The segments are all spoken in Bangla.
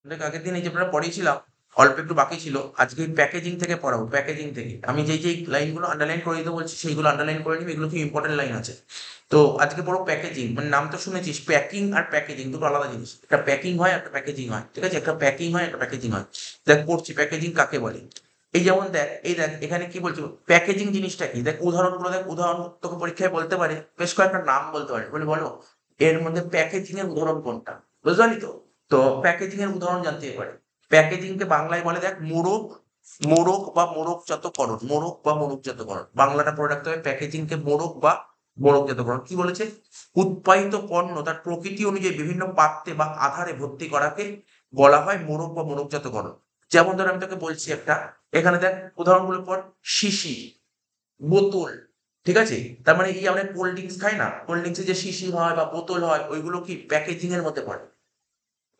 দেখ আগের দিন এই যে আমরা পড়িয়েছিলাম, অল্প একটু বাকি ছিল, আজকে প্যাকেজিং থেকে পড়াবো। প্যাকেজিং থেকে আমি যেই লাইনগুলো আন্ডারলাইন করে দিতে বলছি সেইগুলো আন্ডারলাইন করে নিবি, এগুলো কি ইম্পর্টেন্ট লাইন আছে। তো আজকে পড়ো প্যাকেজিং, মানে নাম তো শুনেছিস, প্যাকিং আর প্যাকেজিং দুটো আলাদা জিনিস। একটা প্যাকিং হয়, একটা প্যাকেজিং হয়, ঠিক আছে, একটা প্যাকিং হয়, একটা প্যাকেজিং হয়। দেখ পড়ছি প্যাকেজিং কাকে বলে। এই যেমন দেখ, এই দেখ এখানে কি বলছো, প্যাকেজিং জিনিসটা কি, দেখ উদাহরণগুলো দেখ, উদাহরণ তোকে পরীক্ষায় বলতে পারে, বেশ কয়েকটা নাম বলতে পারে, বলে বলো এর মধ্যে প্যাকেজিং এর উদাহরণ কোনটা, বুঝতে পারলি তো। তো প্যাকেজিং এর উদাহরণ জানতে পারে। প্যাকেজিং কে বাংলায় বলে দেখ মোড়ক, মোড়ক বা মোড়কজাতকরণ, মোড়ক বা মোড়কজাতকরণ, বাংলাটা পড়ে রাখতে হবে, প্যাকেজিং কে মোড়ক বা মোড়কজাতকরণ। কি বলেছে, উৎপাদিত পণ্য তার প্রকৃতি অনুযায়ী বিভিন্ন পাত্রে বা আধারে ভর্তি করাকে বলা হয় মোড়ক বা মোড়কজাতকরণ। যেমন ধর আমি তোকে বলছি একটা, এখানে দেখ উদাহরণগুলো পর, শিশি, বোতল, ঠিক আছে। তার মানে এই আমরা কোল্ড ড্রিঙ্কস খাই না, কোল্ড ড্রিঙ্কসে যে শিশি হয় বা বোতল হয় ওইগুলো কি প্যাকেজিং এর মধ্যে পড়ে,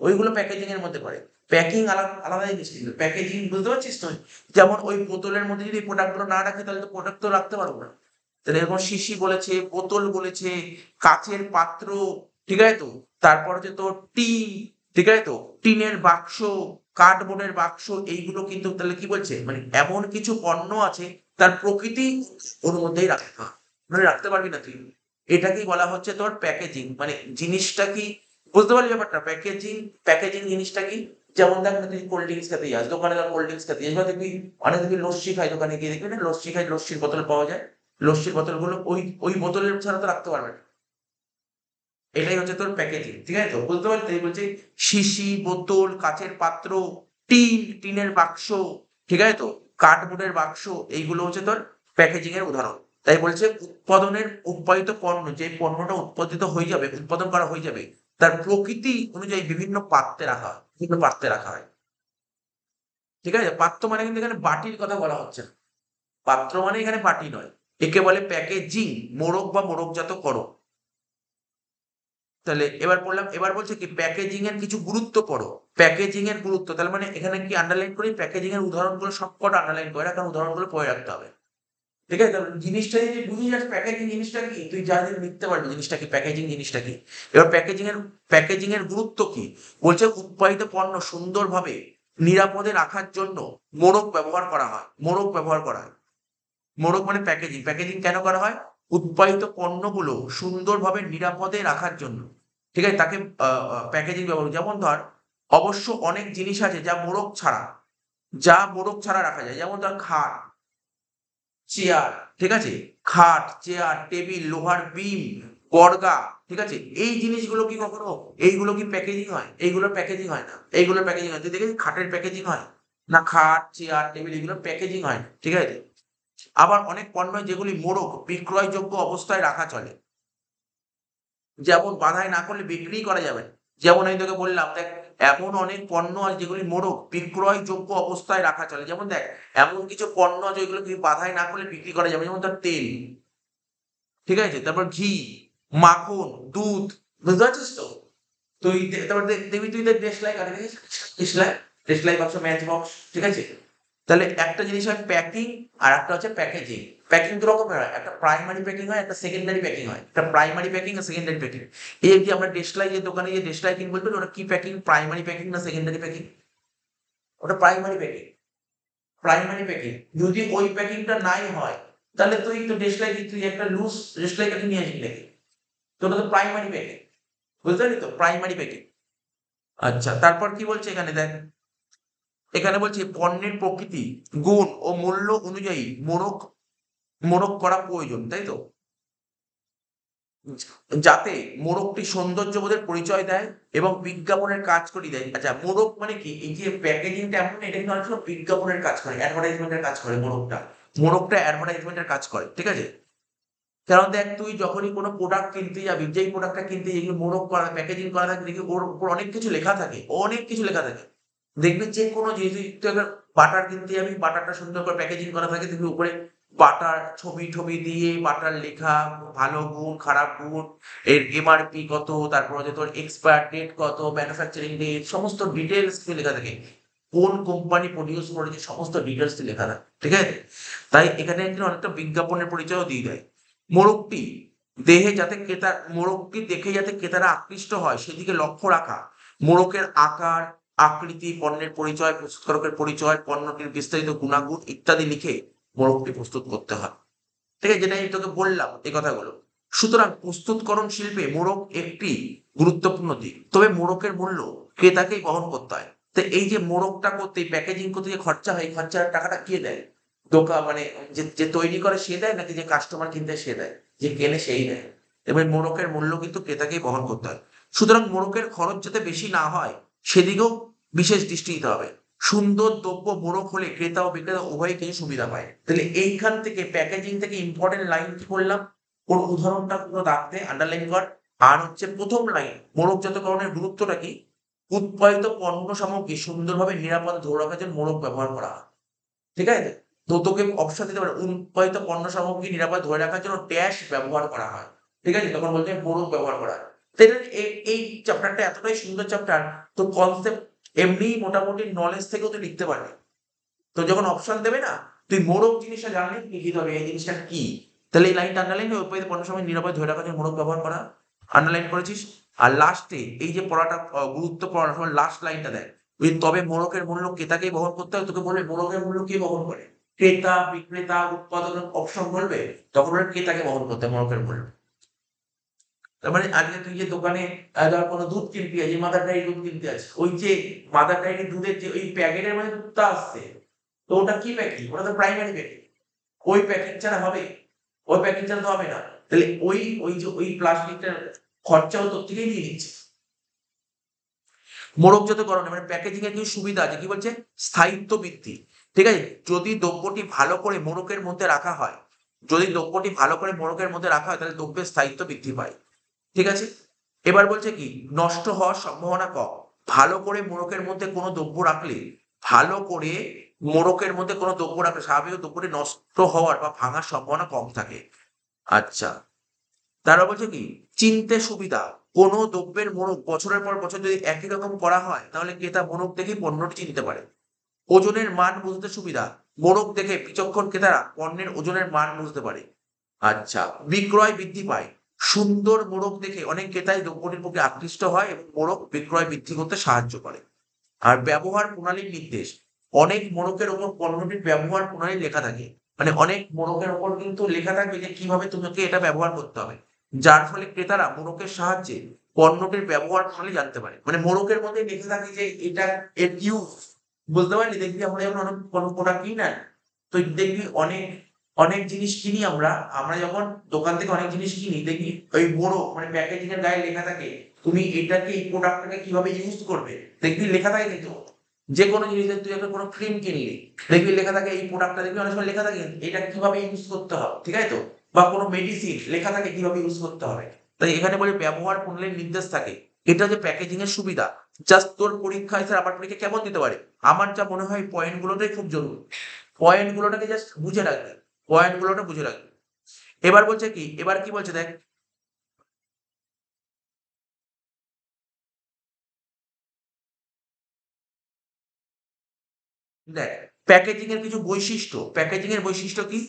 ওইগুলো প্যাকেজিং এর মধ্যে পড়ে। প্যাকিং আলাদা আলাদা জিনিস, কিন্তু প্যাকেজিং বুঝতে পারছিস তো। যেমন ওই বোতলের মধ্যে যদি প্রোডাক্ট গুলো না রাখে তাহলে তো প্রোডাক্ট তো রাখতে পারবো না। তাহলে এরকম শিশি বলেছে, বোতল বলেছে, কাচের পাত্র, ঠিক আছে তো। তারপর হচ্ছে তোর টিন, ঠিক আছে তো, টিনের বাক্স, কার্ডবোর্ডের বাক্স, এইগুলো কিন্তু তাহলে কি বলছে, মানে এমন কিছু পণ্য আছে তার প্রকৃতি ওর মধ্যেই রাখতে হয়, মানে রাখতে পারবি না তুই। এটাকেই বলা হচ্ছে তোর প্যাকেজিং, মানে জিনিসটা কি, বুঝতে পারলি ব্যাপারটা। প্যাকেজিং, প্যাকেজিং জিনিসটা কি, যেমন দেখ না, তুই কোল্ড ড্রিঙ্কস খেতে যাস দোকানে, কোল্ড ড্রিঙ্কস খেতে যাস বা দেখবি অনেক, দেখবি লস্যি খাই দোকানে গিয়ে, দেখবি না লস্যি খাই, লস্যির বোতল পাওয়া যায়। লস্যির বোতলগুলো ওই ওই বোতলের ছাড়া তো রাখতে পারবে না। এটাই হচ্ছে তোর প্যাকেজিং, ঠিক আছে তো, বুঝতে পারলি। তাই বলছি শিশি, বোতল, কাচের পাত্র, টিন, টিনের বাক্স, ঠিক আছে তো, কার্ডবোর্ডের বাক্স, এইগুলো হচ্ছে তোর প্যাকেজিং এর উদাহরণ। তাই বলছে উৎপাদনের, উৎপাদিত পণ্য, যে পণ্যটা উৎপাদিত হয়ে যাবে, উৎপাদন করা হয়ে যাবে, তার প্রকৃতি অনুযায়ী বিভিন্ন পাত্রে রাখা হয়, বিভিন্ন পাত্রে রাখা হয়, ঠিক আছে। পাত্র মানে কিন্তু এখানে বাটির কথা বলা হচ্ছে না, পাত্র মানে এখানে বাটি নয়। একে বলে প্যাকেজিং, মোড়ক বা মোড়কজাত করো। তাহলে এবার পড়লাম, এবার বলছে কি প্যাকেজিং এর কিছু গুরুত্ব পড়ো। প্যাকেজিং এর গুরুত্ব, তাহলে মানে এখানে কি আন্ডারলাইন করি, প্যাকেজিং এর উদাহরণগুলো সবকটা আন্ডারলাইন করে রাখ, কারণ উদাহরণগুলো পড়ে রাখতে হবে, ঠিক আছে। তাহলে জিনিসটা যদি বুঝে যাস প্যাকেজিং জিনিসটা কি, তুই যা যা লিখতে পারবি জিনিসটা কি, প্যাকেজিং জিনিসটা কি। এবার প্যাকেজিং এর গুরুত্ব কি, বলছে উৎপাদিত পণ্য সুন্দরভাবে নিরাপদে রাখার জন্য মোড়ক ব্যবহার করা হয়, মোড়ক ব্যবহার করা হয়। মোড়ক মানে প্যাকেজিং, প্যাকেজিং কেন করা হয়, উৎপাদিত পণ্যগুলো সুন্দরভাবে নিরাপদে রাখার জন্য, ঠিক আছে, তাকে প্যাকেজিং ব্যবহার। যেমন ধর, অবশ্য অনেক জিনিস আছে যা মোড়ক ছাড়া, যা মোড়ক ছাড়া রাখা যায়, যেমন ধর খাট, চেয়ার, ঠিক আছে, খাট, চেয়ার, টেবিল, লোহার বিম, বর্গা, ঠিক আছে, এই জিনিসগুলো কি কখনো, এইগুলো কি প্যাকেজিং হয়, এইগুলোর প্যাকেজিং হয় না, এইগুলোর প্যাকেজিং হয়, তুই দেখেছিস খাটের প্যাকেজিং হয় না, খাট, চেয়ার, টেবিল এগুলো প্যাকেজিং হয় না, ঠিক আছে। আবার অনেক পণ্য যেগুলি মোড়ক বিক্রয়যোগ্য অবস্থায় রাখা চলে, যেমন বাধাই না করলে বিক্রিই করা যাবে না। যেমন আমি তোকে বললাম দেখ, এমন অনেক পণ্য আছে যেগুলি মোড়ক বিক্রয়যোগ্য অবস্থায় রাখা চলে, যেমন দেখ এমন কিছু পণ্য আছে যেগুলো কি বাধাই না করলে বিক্রি করা যাবে, যেমন ধর তেল, ঠিক আছে, তারপর ঘি, মাখন, দুধ, বুঝতে পারছিস তো। তুই তারপর দেখবি তুই দেশলাই কাটে দেখিস, দেশলাই, দেশলাই বাক্স, ম্যাচ বক্স, ঠিক আছে। তাহলে একটা জিনিস হয় প্যাকিং আর একটা হচ্ছে প্যাকেজিং। প্যাকিং দু রকমের হয়, একটা প্রাইমারি প্যাকিং হয়, একটা সেকেন্ডারি প্যাকিং হয়। একটা প্রাইমারি প্যাকিং আর সেকেন্ডারি প্যাকিং। এই যে আমরা দেশলাই, যে দোকানে যে দেশলাই কিনবো, বলবেন ওটা কি প্যাকিং, প্রাইমারি প্যাকিং না সেকেন্ডারি প্যাকিং। ওটা প্রাইমারি প্যাকিং, প্রাইমারি প্যাকিং। যদি ওই প্যাকিংটা নাই হয় তাহলে তুই তো দেশলাই, তুই একটা লুজ দেশলাই কাঠি নিয়ে আসবি নাকি, তো ওটা তো প্রাইমারি প্যাকিং, বুঝতে পারলি তো, প্রাইমারি প্যাকিং। আচ্ছা তারপর কি বলছে এখানে দেখ, এখানে বলছে পণ্যের প্রকৃতি, গুণ ও মূল্য অনুযায়ী মোড়ক, মোড়ক করা প্রয়োজন, তাই তো, যাতে মোড়কটি সৌন্দর্যবোধের পরিচয় দেয় এবং বিজ্ঞাপনের কাজ করে দেয়। আচ্ছা মোড়ক মানে কি, এই যে প্যাকেজিংটা এমন না, এটা কিন্তু অনেক সময় বিজ্ঞাপনের কাজ করে, অ্যাডভার্টাইজমেন্টের কাজ করে মোড়কটা, মোড়কটা অ্যাডভার্টাইজমেন্টের কাজ করে, ঠিক আছে। কারণ দেখ তুই যখনই কোনো প্রোডাক্ট কিনতে যাবি, যেই প্রোডাক্টটা কিনতে যেগুলো মোড়ক করা, প্যাকেজিং করা থাকে, দেখবি ওর উপর অনেক কিছু লেখা থাকে, অনেক কিছু লেখা থাকে। দেখবি যে কোনো জিনিস, তুই একটা বাটার কিনতে যাবি, বাটারটা সুন্দর করে প্যাকেজিং করা থাকে, দেখবি উপরে বাটার ছবি টবি দিয়ে বাটার লেখা, ভালো গুণ, খারাপ গুণ, এর এমআরপি কত, তারপর হচ্ছে তোর এক্সপায়ার ডেট কত, ম্যানুফ্যাকচারিং ডেট, সমস্ত ডিটেলস লেখা থাকে, কোন কোম্পানি প্রডিউস করেছে সমস্ত ডিটেলস লেখা থাকে, ঠিক আছে। তাই এখানে কিন্তু অনেকটা বিজ্ঞাপনের পরিচয়ও দিয়ে দেয়। মোড়কটি দেহে যাতে ক্রেতা, মোড়কটি দেখে যাতে ক্রেতারা আকৃষ্ট হয় সেদিকে লক্ষ্য রাখা, মোড়কের আকার, আকৃতি, পণ্যের পরিচয়, প্রস্তুতকারকের পরিচয়, পণ্যটির বিস্তারিত গুণাগুণ ইত্যাদি লিখে মোড়কটি প্রস্তুত করতে হয়। ঠিক আছে, যেটা আমি তোকে বললাম এই কথাগুলো। সুতরাং প্রস্তুতকরণ শিল্পে মোড়ক একটি গুরুত্বপূর্ণ দিক, তবে মোড়কের মূল্য ক্রেতাকেই বহন করতে হয়। তো এই যে মোড়কটা করতে, প্যাকেজিং করতে যে খরচা হয়, এই খরচার টাকাটা কে দেয়? দোকান মানে যে যে তৈরি করে সে দেয়, নাকি যে কাস্টমার কিনতে সে দেয়? যে কেনে সেই দেয়। এবার মোড়কের মূল্য কিন্তু ক্রেতাকেই বহন করতে হয়। সুতরাং মোড়কের খরচ যাতে বেশি না হয় সেদিকেও বিশেষ দৃষ্টি দিতে হবে। সুন্দর দ্রব্য মোড়ক হলে ক্রেতা ও বিক্রেতা উভয়ই কিছু সুবিধা পায়। তাহলে এইখান থেকে প্যাকেজিং থেকে ইম্পর্টেন্ট লাইন কি করলাম, ওর উদাহরণটা পুরো রাখতে আন্ডারলাইন কর। আর হচ্ছে প্রথম লাইন, মোড়কজাতকরণের গুরুত্বটা কি? উৎপাদিত পণ্য সামগ্রী সুন্দরভাবে নিরাপদে ধরে রাখার জন্য মোড়ক ব্যবহার করা হয়। ঠিক আছে, তো তোকে অপশন দিতে পারে, উৎপাদিত পণ্য সামগ্রী নিরাপদে ধরে রাখার জন্য ড্যাশ ব্যবহার করা হয়। ঠিক আছে, তখন বলছে মোড়ক ব্যবহার করা হয়। তো এই চ্যাপ্টারটা এতটাই সুন্দর চ্যাপ্টার, তো কনসেপ্ট এমনি মোটামুটি নলেজ থেকেও তুই লিখতে পারবি। তো যখন অপশন দেবে না, তুই মোড়ক জিনিসটা জানলে লিখে হবে এই জিনিসটা কি। তাহলে এই লাইনটা আন্ডারলাইন হয়ে উৎপাদিত পণ্য সময় নিরাপদে ধরে রাখার জন্য মোড়ক ব্যবহার করা, আন্ডারলাইন করেছিস। আর লাস্টে এই যে পড়াটা গুরুত্ব পড়ার সময় লাস্ট লাইনটা দেয়, ওই তবে মোড়কের মূল্য ক্রেতাকেই বহন করতে হয়। তোকে বলবে মোড়কের মূল্য কে বহন করে? ক্রেতা, বিক্রেতা, উৎপাদক অপশন বলবে, তখন বলবে ক্রেতাকে বহন করতে হয় মোড়কের মূল্য। তার মানে আজকে তুই যে দোকানে ধর কোনো দুধ কিনতে আছে, মাদার ডায়েরি দুধ কিনতে আছে, ওই যে মাদার ডায়েরি দুধের যে ওই প্যাকেটের মধ্যে দুধটা আসছে, তো ওটা কি প্যাকিং? ওটা তো প্রাইমারি প্যাকিং। ওই প্যাকিং ছাড়া হবে? ওই প্যাকিং ছাড়া তো হবে না। তাহলে ওই ওই যে ওই প্লাস্টিকটার খরচাও তোর থেকেই নিয়ে নিচ্ছে। মোড়কজাতকরণে মানে প্যাকেজিং এর কিছু সুবিধা আছে, কি বলছে? স্থায়িত্ব বৃদ্ধি। ঠিক আছে, যদি দ্রব্যটি ভালো করে মোড়কের মধ্যে রাখা হয়, যদি দ্রব্যটি ভালো করে মোড়কের মধ্যে রাখা হয়, তাহলে দ্রব্যের স্থায়িত্ব বৃদ্ধি পায়। ঠিক আছে, এবার বলছে কি, নষ্ট হওয়ার সম্ভাবনা কম। ভালো করে মোড়কের মধ্যে কোনো দ্রব্য রাখলে, ভালো করে মোড়কের মধ্যে কোনো দ্রব্য রাখলে স্বাভাবিক দ্রব্যটি নষ্ট হওয়ার বা ভাঙার সম্ভাবনা কম থাকে। আচ্ছা, তারা বলছে কি, চিনতে সুবিধা। কোনো দ্রব্যের মোড়ক বছরের পর বছর যদি একই রকম করা হয়, তাহলে ক্রেতা মোড়ক দেখেই পণ্যটি চিনতে পারে। ওজনের মান বুঝতে সুবিধা। মোড়ক দেখে বিচক্ষণ ক্রেতারা পণ্যের ওজনের মান বুঝতে পারে। আচ্ছা, বিক্রয় বৃদ্ধি পায়। সুন্দর মোড়ক দেখে অনেক ক্রেতাই দ্রব্যটির প্রতি আকৃষ্ট হয় এবং মোড়ক বিক্রয় বৃদ্ধি করতে সাহায্য করে। আর ব্যবহার প্রণালীর নির্দেশ। অনেক মোড়কের ওপর পণ্যটির ব্যবহার প্রণালী লেখা থাকে। মানে অনেক মোড়কের ওপর কিন্তু লেখা থাকবে যে কিভাবে তোমাকে এটা ব্যবহার করতে হবে, যার ফলে ক্রেতারা মোড়কের সাহায্যে পণ্যটির ব্যবহার প্রণালী জানতে পারে। মানে মোড়কের মধ্যে লেখা থাকে যে এটা এর ইউজ, বুঝতে পারলি? দেখবি আমরা যখন অনেক কোনো প্রোডাক্ট কিনি না, তো দেখবি অনেক অনেক জিনিস কিনি আমরা, আমরা যখন দোকান থেকে অনেক জিনিস কিনি, দেখবি ওই মোড়ক মানে প্যাকেজিং এর গায়ে লেখা থাকে তুমি এটাকে, এই প্রোডাক্টটাকে কিভাবে ইউজ করবে, দেখবি লেখা থাকে। কিন্তু যে কোনো জিনিসের, তুই একটা কোনো ক্রিম কিনলি, দেখবি লেখা থাকে এই প্রোডাক্টটা, দেখবি অনেক সময় লেখা থাকে এটা কিভাবে ইউজ করতে হবে। ঠিক আছে তো, বা কোনো মেডিসিন লেখা থাকে কিভাবে ইউজ করতে হবে। তাই এখানে বলে ব্যবহার প্রণালীর নির্দেশ থাকে। এটা যে প্যাকেজিং এর সুবিধা, জাস্ট তোর পরীক্ষায় স্যার আমার পরীক্ষা কেমন দিতে পারে, আমার যা মনে হয় পয়েন্ট গুলোটাই খুব জরুরি। পয়েন্ট গুলোটাকে জাস্ট বুঝে রাখবে, পয়েন্ট গুলোটা বুঝে রাখবে। এবার বলছে কি, এবার কি বলছে দেখ, দেখ প্যাকেজিং এর কিছু বৈশিষ্ট্য। প্যাকেজিং এর বৈশিষ্ট্য কি?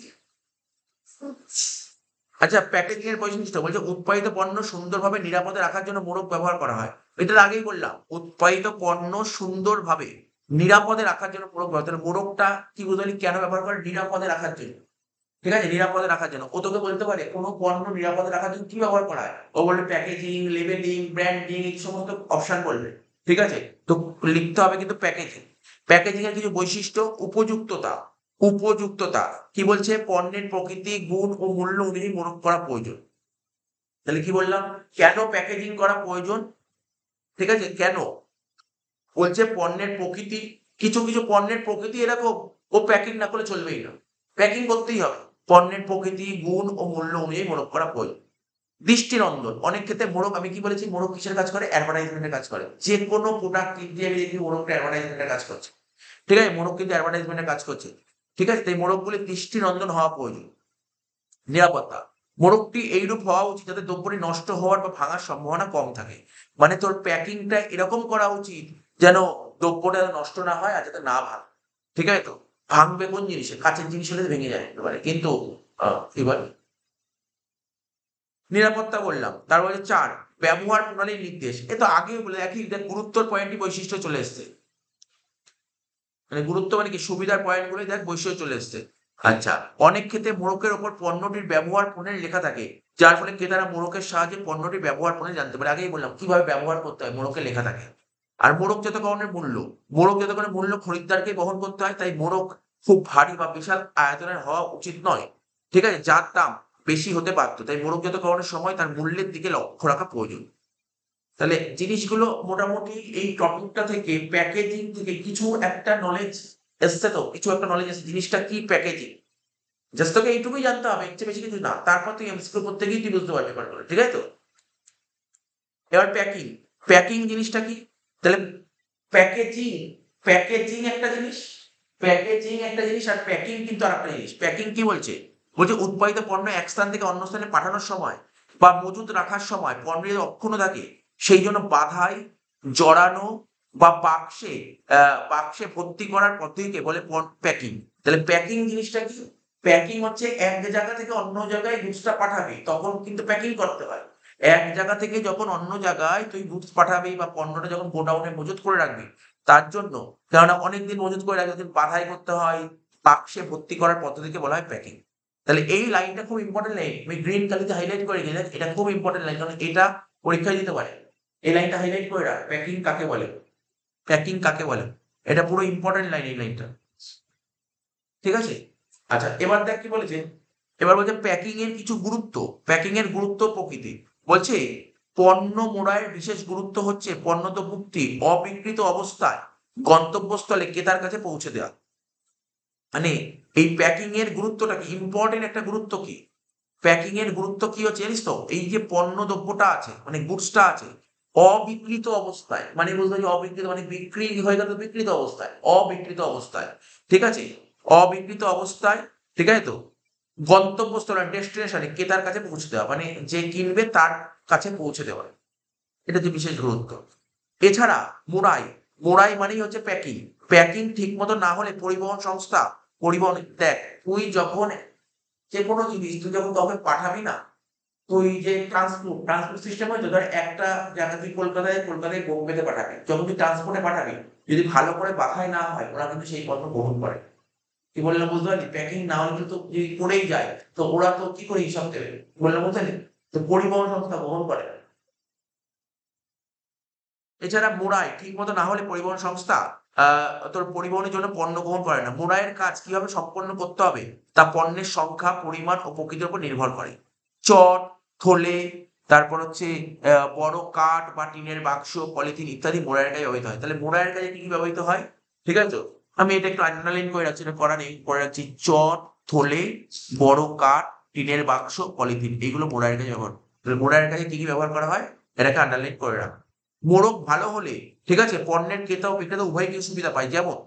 আচ্ছা, প্যাকেজিং এর বৈশিষ্ট্য বলছে উৎপাদিত পণ্য সুন্দরভাবে নিরাপদে রাখার জন্য মোড়ক ব্যবহার করা হয়। এটা আগেই বললাম, উৎপাদিত পণ্য সুন্দরভাবে নিরাপদে রাখার জন্য মোড়ক ব্যবহার। তাহলে মোড়কটা কি বুঝলি কেন ব্যবহার করে? নিরাপদে রাখার জন্য। ঠিক আছে, নিরাপদে রাখার জন্য। ও তোকে বলতে পারে কোনো পণ্য নিরাপদে রাখার জন্য কি ব্যবহার করা হয়, ও বলবে প্যাকেজিং, লেবেলিং, ব্র্যান্ডিং, এই সমস্ত অপশন বলবে। ঠিক আছে, তো লিখতে হবে কিন্তু প্যাকেজিং। প্যাকেজিং এর কিছু বৈশিষ্ট্য, উপযুক্ততা। উপযুক্ততা কি বলছে? পণ্যের প্রকৃতি, গুণ ও মূল্য অনুযায়ী মোড়ক করা প্রয়োজন। তাহলে কি বললাম, কেন প্যাকেজিং করা প্রয়োজন? ঠিক আছে, কেন বলছে? পণ্যের প্রকৃতি, কিছু কিছু পণ্যের প্রকৃতি এরকম, ও প্যাকিং না করলে চলবেই না, প্যাকিং করতেই হবে। পণ্যের প্রকৃতি, গুণ ও মূল্য অনুযায়ী মোড়ক করা প্রয়োজন। দৃষ্টিনন্দন। অনেক ক্ষেত্রে মোড়ক, আমি কি বলেছি, মোড়ক কিসের কাজ করে? অ্যাডভার্টাইজমেন্টের কাজ করে। যে কোনো প্রোডাক্ট কিনতে আমি দেখি মোড়কটা অ্যাডভার্টাইজমেন্টের কাজ করছে। ঠিক আছে, মোড়ক কিন্তু অ্যাডভার্টাইজমেন্টের কাজ করছে। ঠিক আছে, তাই মোড়কগুলি দৃষ্টিনন্দন হওয়া প্রয়োজন। নিরাপত্তা। মোড়কটি এইরূপ হওয়া উচিত যাতে দ্রব্যটি নষ্ট হওয়ার বা ভাঙার সম্ভাবনা কম থাকে। মানে তোর প্যাকিংটা এরকম করা উচিত যেন দ্রব্যটা নষ্ট না হয় আর যাতে না ভাঙে। ঠিক আছে তো, ভাঙবে কোন জিনিসে? কাঁচের জিনিস হলে ভেঙে যায় একেবারে, কিন্তু এবার নিরাপত্তা বললাম। তারপরে ৪, ব্যবহার প্রণালীর নির্দেশ। এ তো আগেই বলে, একই গুরুত্বর পয়েন্টই বৈশিষ্ট্য চলে এসছে। মানে গুরুত্ব মানে কি, সুবিধার পয়েন্টগুলোই দেখ বৈশিষ্ট্য চলে এসছে। আচ্ছা, অনেক ক্ষেত্রে মোড়কের ওপর পণ্যটির ব্যবহার পণ্যের লেখা থাকে, যার ফলে ক্রেতারা মোড়কের সাহায্যে পণ্যটির ব্যবহার পণ্য জানতে পারে। আগেই বললাম কিভাবে ব্যবহার করতে হয়, মোড়কে লেখা থাকে। আর মোড়ক যতক্ষণের মূল্য খরিদ্দারকে বহন করতে হয়, তাই মোড়ক খুব ভারী বা বিশাল আয়তনের হওয়া উচিত নয়। ঠিক আছে, যার দাম বেশি হতে পারতো, তাই মোড়ক যতক্ষণের সময় তার মূল্যের দিকে লক্ষ্য রাখা প্রয়োজন। তাহলে জিনিসগুলো মোটামুটি এই টপিকটা থেকে, প্যাকেজিং থেকে কিছু একটা নলেজ এসছে, তো কিছু একটা নলেজ এসছে জিনিসটা কি প্যাকেজিং। জাস্ট তোকে এইটুকুই জানতে হবে, এর চেয়ে বেশি কিছু না। তারপর তুই এমসিকিউ করতে গিয়ে তুই বুঝতে পারবি ব্যাপারগুলো, ঠিক আছে তো। এবার প্যাকিং, প্যাকিং জিনিসটা কি? তাহলে প্যাকেজিং, প্যাকেজিং একটা জিনিস, প্যাকেজিং একটা জিনিস আর প্যাকিং কিন্তু আর একটা জিনিস। প্যাকিং কি বলছে, বলছে উৎপাদিত পণ্য এক স্থান থেকে অন্য স্থানে পাঠানোর সময় বা মজুত রাখার সময় পণ্য যদি অক্ষুণ্ণ থাকে, সেই জন্য বাধাই, জড়ানো বা বাক্সে ভর্তি করার পদ্ধতিকে বলে প্যাকিং। তাহলে প্যাকিং জিনিসটা কি? প্যাকিং হচ্ছে এক জায়গা থেকে অন্য জায়গায় গুডসটা পাঠাবে, তখন কিন্তু প্যাকিং করতে হয়। এক জায়গা থেকে যখন অন্য জায়গায় তুই গুডস পাঠাবি বা পণ্যটা যখন গোডাউনে মজুত করে রাখবি, তার জন্য, কেননা অনেকদিন মজুত করে রাখলে বাধাই করতে হয়, বাক্সে ভর্তি করার পদ্ধতিকে বলা হয় প্যাকিং। তাহলে এই লাইনটা খুব ইম্পর্টেন্ট লাইন, আমি গ্রিন কালিতে হাইলাইট করে গেলে, এটা খুব ইম্পর্টেন্ট লাইন, কারণ এটা পরীক্ষায় দিতে পারে। এই লাইনটা হাইলাইট করে রাখ, প্যাকিং কাকে বলে, প্যাকিং কাকে বলে, এটা পুরো ইম্পর্টেন্ট লাইন এই লাইনটা, ঠিক আছে। আচ্ছা, এবার দেখ কি বলেছে, এবার বলছে প্যাকিং এর কিছু গুরুত্ব, প্যাকিং এর গুরুত্ব প্রকৃতি। বলছে পণ্য মোড়াইয়ের বিশেষ গুরুত্ব হচ্ছে পণ্য মুক্তি অবিকৃত অবস্থায় গন্তব্যস্থলে ক্রেতার কাছে পৌঁছে দেওয়া। মানে এই প্যাকিং এর গুরুত্বটা কি, ইম্পর্টেন্ট একটা গুরুত্ব কি, প্যাকিং এর গুরুত্ব কি হচ্ছে জানিস তো, এই যে পণ্য দ্রব্যটা আছে মানে গুডসটা আছে, অবিকৃত অবস্থায়, মানে বলতে যে অবিকৃত মানে বিক্রি হয়ে গেল বিকৃত অবস্থায়, অবিকৃত অবস্থায়, ঠিক আছে, অবিকৃত অবস্থায়, ঠিক আছে তো, গন্তব্যস্থলে ডেস্টিনেশনে ক্রেতার কাছে পৌঁছে দেওয়া, মানে যে কিনবে তার কাছে পৌঁছে দেওয়া, এটা যে বিশেষ গুরুত্ব। এছাড়া মোড়াই, মোড়াই মানেই হচ্ছে প্যাকিং, প্যাকিং ঠিক মতো না হলে পরিবহন সংস্থা, পরিবহন, দেখ তুই যখন যে কোনো জিনিস তুই যখন কাউকে পাঠাবি না, তুই যে ট্রান্সপোর্ট সিস্টেম হয়তো ধর একটা জায়গা তুই কলকাতায় বোম্বেতে পাঠাবি, যখন তুই ট্রান্সপোর্টে পাঠাবি, যদি ভালো করে বাছাই না হয় ওরা কিন্তু সেই পণ্য গ্রহণ করে। কি বললাম বুঝতে পারলি, প্যাকিং না হলে কিন্তু যদি পড়েই যায় তো ওরা তো কি করে হিসাব দেবে, বললাম বুঝতে পারলি, তো পরিবহন সংস্থা গ্রহণ করে। এছাড়া মোড়াই ঠিক মতো না হলে পরিবহন সংস্থা তোর পরিবহনের জন্য পণ্য গ্রহণ করে না। মোড়াইয়ের কাজ কিভাবে সম্পন্ন করতে হবে তা পণ্যের সংখ্যা, পরিমাণ ও প্রকৃতির উপর নির্ভর করে। চট, থলে, তারপর হচ্ছে বড় কাঠ বা টিনের বাক্স, পলিথিন ইত্যাদি মোড়াইয়ের কাজে ব্যবহৃত হয়। তাহলে মোড়াইয়ের কাজে কি কি ব্যবহৃত হয়, ঠিক আছে তো? আমি এটা একটু আন্ডারলাইন করে রাখছি, এটা করা নেই, করে রাখছি। চট, থলে, বড় কাঠ, টিনের বাক্স, পলিথিন, এইগুলো মোড়াইয়ের কাজে ব্যবহার। তাহলে মোড়াইয়ের কাজে কি কি ব্যবহার করা হয়, এটাকে আন্ডারলাইন করে রাখ। মোড়ক ভালো হলে, ঠিক আছে, পণ্যের ক্রেতা ও বিক্রেতা উভয় কিছু সুবিধা পায়, যেমন,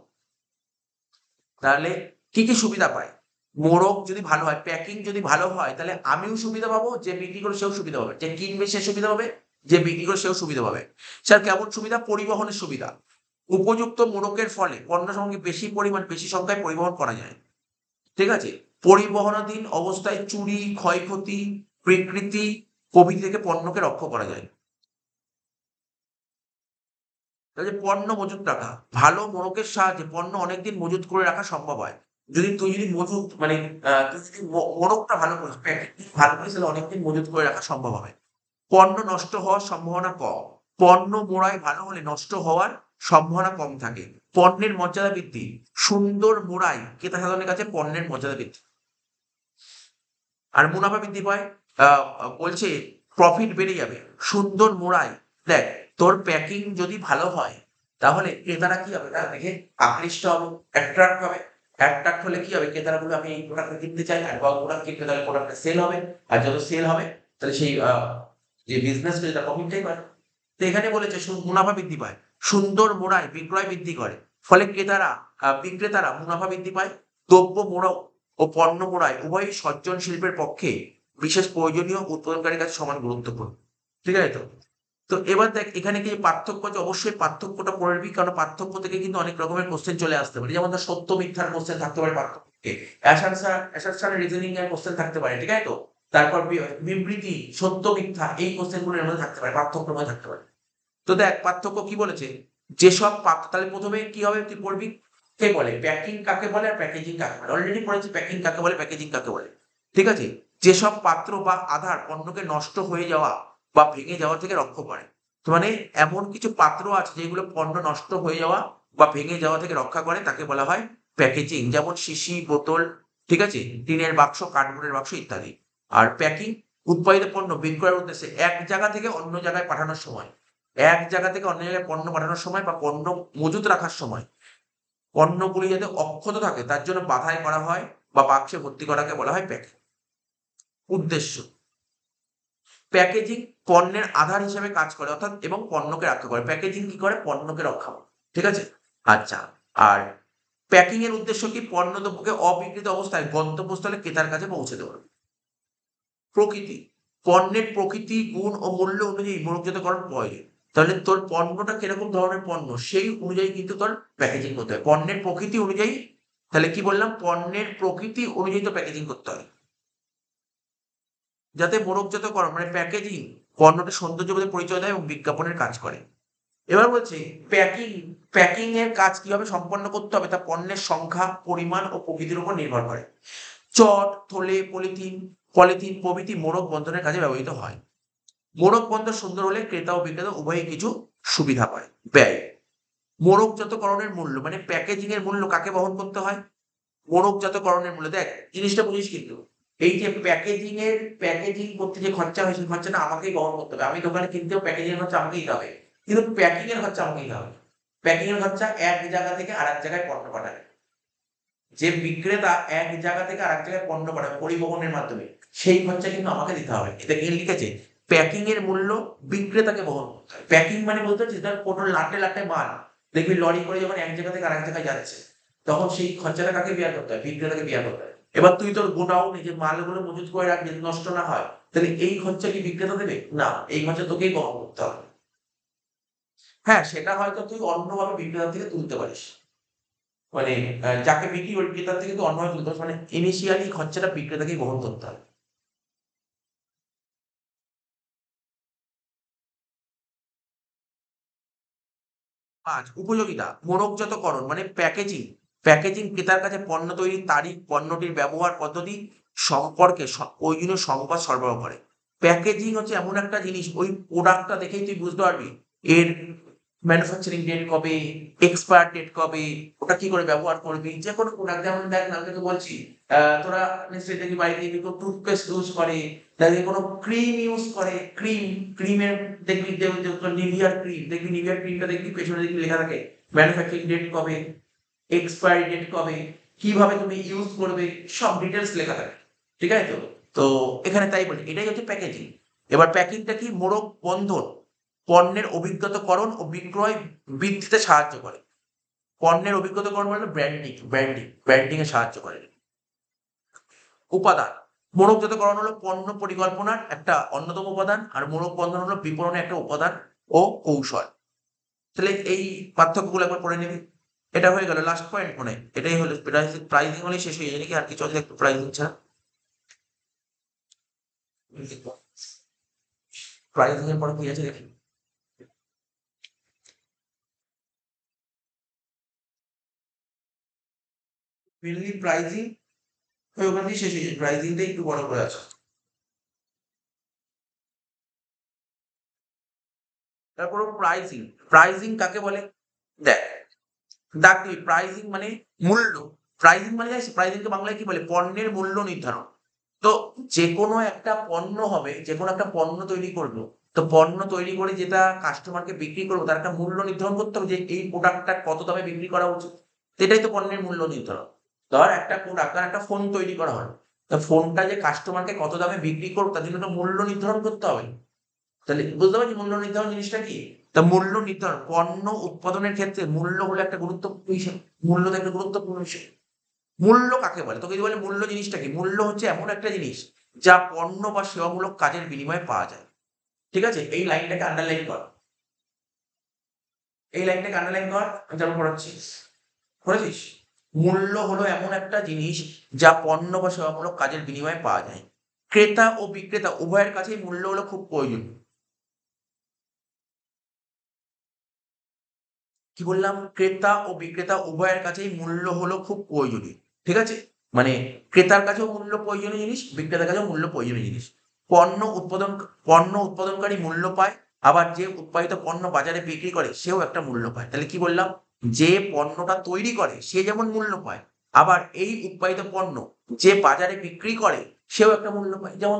তাহলে কি কি সুবিধা পায়, মোড়ক যদি ভালো হয়, প্যাকিং যদি ভালো হয়, তাহলে আমিও সুবিধা পাবো, যে বিক্রি করে সেও সুবিধা পাবে, যে কিনবে সে সুবিধা পাবে, যে বিক্রি করে সেও সুবিধা পাবে। স্যার কেমন সুবিধা, পরিবহনের সুবিধা, উপযুক্ত মোড়কের ফলে পণ্য সামগ্রী বেশি সংখ্যায় পরিবহন করা যায়, ঠিক আছে। পরিবহনাধীন অবস্থায় চুরি, ক্ষয়ক্ষতি, বিকৃতি প্রভৃতি থেকে পণ্যকে রক্ষা করা যায়। তাহলে পণ্য মজুত রাখা, ভালো মোড়কের সাহায্যে পণ্য অনেকদিন মজুত করে রাখা সম্ভব হয়। তুই যদি মজুত মানে তুই যদি মোড়কটা ভালো করিস, প্যাকেট ভালো করিস, তাহলে অনেকদিন মজুত করে রাখা সম্ভব হবে। পণ্য নষ্ট হওয়ার সম্ভাবনা কম, পণ্য মোড়াই ভালো হলে নষ্ট হওয়ার সম্ভাবনা কম থাকে। পণ্যের মর্যাদা বৃদ্ধি, সুন্দর মোড়াই ক্রেতা সাধারণের কাছে পণ্যের মর্যাদা বৃদ্ধি আর মুনাফা বৃদ্ধি পায়। বলছে প্রফিট বেড়ে যাবে, সুন্দর মোড়াই, দেখ তোর প্যাকিং যদি ভালো হয়, তাহলে ক্রেতারা কি হবে, তারা দেখে আকৃষ্ট হবে, অ্যাট্রাক্ট হবে। অ্যাট্রাক্ট হলে কি হবে, ক্রেতারা বলবে আমি এই প্রোডাক্টটা কিনতে চাই, আর প্রোডাক্ট কিনতে, তাহলে প্রোডাক্টটা সেল হবে, আর যত সেল হবে তাহলে সেই যে বিজনেস সেটা প্রফিটটাই পায়। তো এখানে বলেছে মুনাফা বৃদ্ধি পায়, সুন্দর মোড়াই বিক্রয় বৃদ্ধি করে, ফলে বিক্রেতারা মুনাফা বৃদ্ধি পায়। দ্রব্য মোড়ক ও পণ্য মোড়াই উভয়ই সজ্জন শিল্পের পক্ষে বিশেষ প্রয়োজনীয়, উৎপাদনকারীর কাছে সমান গুরুত্বপূর্ণ, ঠিক আছে তো। তো এবার দেখ এখানে কি পার্থক্য আছে, অবশ্যই পার্থক্যটা পড়বি, কারণ পার্থক্য থেকে কিন্তু অনেক রকমের কোশ্চেন চলে আসতে পারে, যেমন ধর সত্য মিথ্যার কোশ্চেন থাকতে পারে পার্থক্য থেকে, অ্যাসারশন রিজনিং এর কোশ্চেন থাকতে পারে, ঠিক আছে তো। তারপর বিবৃতি, সত্য মিথ্যা, এই কোশ্চেন গুলোর মধ্যে থাকতে পারে, পার্থক্যের মধ্যে থাকতে পারে। তো দেখ পার্থক্য কি বলেছে, যেসব তাহলে প্রথমে কি হবে তুই পড়বি, কে বলে, প্যাকিং কাকে বলে আর প্যাকেজিং কাকে বলে। অলরেডি পড়েছি প্যাকিং কাকে বলে, প্যাকেজিং কাকে বলে। ঠিক আছে? যেসব পাত্র বা আধার পণ্যকে নষ্ট হয়ে যাওয়া বা ভেঙে যাওয়া থেকে রক্ষা করে। তো মানে এমন কিছু পাত্র আছে যেগুলো পণ্য নষ্ট হয়ে যাওয়া বা ভেঙে যাওয়া থেকে রক্ষা করে, তাকে বলা হয় প্যাকেজিং। যেমন শিশি, বোতল, ঠিক আছে? টিনের বাক্স, কার্ডবোর্ডের বাক্স ইত্যাদি। আর প্যাকিং উৎপাদিত পণ্য বিক্রয়ের উদ্দেশ্যে এক জায়গা থেকে অন্য জায়গায় পাঠানোর সময়, এক জায়গা থেকে অন্য জায়গায় পণ্য পাঠানোর সময় বা পণ্য মজুত রাখার সময় পণ্যগুলি যাতে অক্ষত থাকে তার জন্য বাধাই করা হয় বা বাক্সে ভর্তি করাকে বলা হয় প্যাকিং। উদ্দেশ্য, প্যাকেজিং পণ্যের আধার হিসেবে কাজ করে, অর্থাৎ এবং পণ্যকে রক্ষা করে। প্যাকেজিং কি করে? পণ্যকে রক্ষা করে। ঠিক আছে? আচ্ছা। আর প্যাকিং এর উদ্দেশ্য কি? পণ্য দ্রব্যকে অবিকৃত অবস্থায় গন্তব্যস্থলে ক্রেতার কাছে পৌঁছে দেওয়া। প্রকৃতি, পণ্যের প্রকৃতি, গুণ ও মূল্য অনুযায়ী মনোজাতকরণ প্রয়োজন। তাহলে তোর পণ্যটা কিরকম ধরনের পণ্য সেই অনুযায়ী কিন্তু তোর প্যাকেজিং করতে হয়। পণ্যের প্রকৃতি অনুযায়ী, তাহলে কি বললাম? পণ্যের প্রকৃতি অনুযায়ী তো প্যাকেজিং করতে হয়। যাতে মোড়কজাতকরণ মানে প্যাকেজিং পণ্যটি সৌন্দর্যবোধের পরিচয় দেয় এবং বিজ্ঞাপনের কাজ করে। এবার বলছি প্যাকিং, প্যাকিং এর কাজ কিভাবে সম্পন্ন করতে হবে তা পণ্যের সংখ্যা, পরিমাণ ও প্রকৃতির উপর নির্ভর করে। চট, থলে, পলিথিন পলিথিন প্রভৃতি মোড়ক বন্ধনের কাজে ব্যবহৃত হয়। মোড়ক বন্দর সুন্দর হলে ক্রেতা ও বিক্রেতা উভয়ই কিছু সুবিধা পায়। ব্যয়, মোড়কজাতকরণের মূল্য মানে প্যাকেজিং এর মূল্য কাকে বহন করতে হয়? মোড়কজাতকরণের মূল্য। দেখ জিনিসটা বুঝিস কিন্তু, এই যে প্যাকেজিং করতে যে খরচা হয় সেই খরচাটা আমাকেই বহন করতে হবে। আমি দোকানে কিনতেও প্যাকেজিং এর খরচা আমাকেই দিতে হবে, কিন্তু প্যাকিং এর খরচা আমাকেই দিতে হবে। প্যাকিং এর খরচা এক জায়গা থেকে আরেক জায়গায় পণ্য পাঠায়। যে বিক্রেতা এক জায়গা থেকে আরেক জায়গায় পণ্য পাঠায় পরিবহনের মাধ্যমে, সেই খরচা কিন্তু আমাকে দিতে হবে। এটা কি লিখেছে? প্যাকিং এর মূল্য বিক্রেতাকে বহন করতে হয়। প্যাকিং মানে বলতে হচ্ছে তার কোনো লাটে লাটে মাল দেখবি লরি করে যখন এক জায়গা থেকে আরেক জায়গায় যাচ্ছে, তখন সেই খরচাটা কাকে বিয়ার করতে হয়? বিক্রেতাকে বিয়ার করতে হয়। এবার তুই তোর গোডাউনে যে মালগুলো মজুত করে রাখবি নষ্ট না হয়, তাহলে এই খরচা কি বিক্রেতা দেবে? না, এই খরচা তোকেই বহন করতে হবে। হ্যাঁ, সেটা হয়তো তুই অন্যভাবে বিক্রেতা থেকে তুলতে পারিস, মানে যাকে বিক্রি করবি ক্রেতার থেকে তুই অন্যভাবে তুলতে পারিস, মানে ইনিশিয়ালি খরচাটা বিক্রেতাকেই বহন করতে হবে। পাঁচ, উপযোগিতা। মোড়কজাতকরণ মানে প্যাকেজিং। প্যাকেজিং ক্রেতার কাছে পণ্য তৈরির তারিখ, পণ্যটির ব্যবহার পদ্ধতি সম্পর্কে প্রয়োজনীয় সংবাদ সরবরাহ করে। প্যাকেজিং হচ্ছে এমন একটা জিনিস, ওই প্রোডাক্টটা দেখেই তুই বুঝতে পারবি এর ম্যানুফ্যাকচারিং ডেট কবে, এক্সপায়ার ডেট কবে, ওটা কি করে ব্যবহার করবি। যে কোনো প্রোডাক্ট, যেমন দেখ না, আমি তোকে বলছি তোরা নিশ্চয়ই দেখবি বাড়িতে কেউ টুথপেস্ট ইউজ করে, দেখবি কোনো ক্রিম ইউজ করে, ক্রিমের দেখবি নিভিয়ার ক্রিম, দেখবি নিভিয়ার ক্রিমটা দেখবি পেছনে দেখবি লেখা থাকে ম্যানুফ্যাকচারিং ডেট কবে, এক্সপায়ারি ডেট কবে, কিভাবে তুমি ইউজ করবে, সব ডিটেলস লেখা থাকে। ঠিক আছে? তো তো এখানে তাই বলি, এটাই হচ্ছে প্যাকেজিং। এবার প্যাকিংটা কি? মোড়ক বন্ধন পণ্যের অভিজ্ঞতাকরণ ও বিক্রয় বৃদ্ধিতে সাহায্য করে। পণ্যের অভিজ্ঞতাকরণ মানে ব্র্যান্ডিং এ সাহায্য করে। উপাদান, মোড়কজাতকরণ হলো পণ্য পরিকল্পনার একটা অন্যতম উপাদান, আর মোড়ক বন্ধন হলো বিপণনের একটা উপাদান ও কৌশল। তাহলে এই পার্থক্যগুলো একবার পড়ে নিবি। এটা হয়ে গেল লাস্ট পয়েন্ট, মনে হয় এটাই হলো প্রাইসিং হলেই শেষ হয়ে যায় নাকি? আর কিছু আছে একটু প্রাইসিং ছাড়া? প্রাইসিং এর পরে কি আছে দেখি। মেনলি প্রাইসিং ওখান থেকে শেষ হয়ে যায়, প্রাইসিংটাই একটু বড় করে আছে। তারপর প্রাইসিং, প্রাইসিং কাকে বলে? দেখ, দাগ দিবি প্রাইসিং মানে মূল্য। প্রাইসিং মানে জানিস প্রাইসিংকে বাংলায় কি বলে? পণ্যের মূল্য নির্ধারণ। তো যে কোনো একটা পণ্য হবে, যে কোনো একটা পণ্য তৈরি করবো, তো পণ্য তৈরি করে যেটা কাস্টমারকে বিক্রি করবো তার একটা মূল্য নির্ধারণ করতে হবে যে এই প্রোডাক্টটা কত দামে বিক্রি করা উচিত। তো এটাই তো পণ্যের মূল্য নির্ধারণ। ধর একটা প্রোডাক্ট, একটা ফোন তৈরি করা হয়, তো ফোনটা যে কাস্টমারকে কত দামে বিক্রি করবো তার জন্য একটা মূল্য নির্ধারণ করতে হবে। তাহলে বুঝতে পারছি মূল্য নির্ধারণ জিনিসটা কি? তা মূল্য নির্ধারণ, পণ্য উৎপাদনের ক্ষেত্রে মূল্য হলো একটা গুরুত্বপূর্ণ বিষয়। মূল্য তো একটা গুরুত্বপূর্ণ বিষয়। মূল্য কাকে বলে? তোকে যদি বলে মূল্য জিনিসটা কি, মূল্য হচ্ছে এমন একটা জিনিস যা পণ্য বা সেবামূলক কাজের বিনিময়ে পাওয়া যায়। ঠিক আছে? এই লাইনটাকে আন্ডারলাইন কর, এই লাইনটাকে আন্ডারলাইন কর। আমি যেমন পড়াচ্ছি, পড়েছিস? মূল্য হলো এমন একটা জিনিস যা পণ্য বা সেবামূলক কাজের বিনিময়ে পাওয়া যায়। ক্রেতা ও বিক্রেতা উভয়ের কাছেই মূল্য হলো খুব প্রয়োজনীয়। কি বললাম, ক্রেতা ও বিক্রেতা উভয়ের কাছেই মূল্য হলো খুব প্রয়োজনীয়। ঠিক আছে? মানে ক্রেতার কাছেও মূল্য প্রয়োজনীয় জিনিস, বিক্রেতার কাছেও মূল্য প্রয়োজনীয় জিনিস। পণ্য উৎপাদন পণ্য উৎপাদনকারী মূল্য পায়, আবার যে উৎপাদিত পণ্য বাজারে বিক্রি করে সেও একটা মূল্য পায়। তাহলে কি বললাম, যে পণ্যটা তৈরি করে সে যেমন মূল্য পায়, আবার এই উৎপাদিত পণ্য যে বাজারে বিক্রি করে সেও একটা মূল্য পায়। যেমন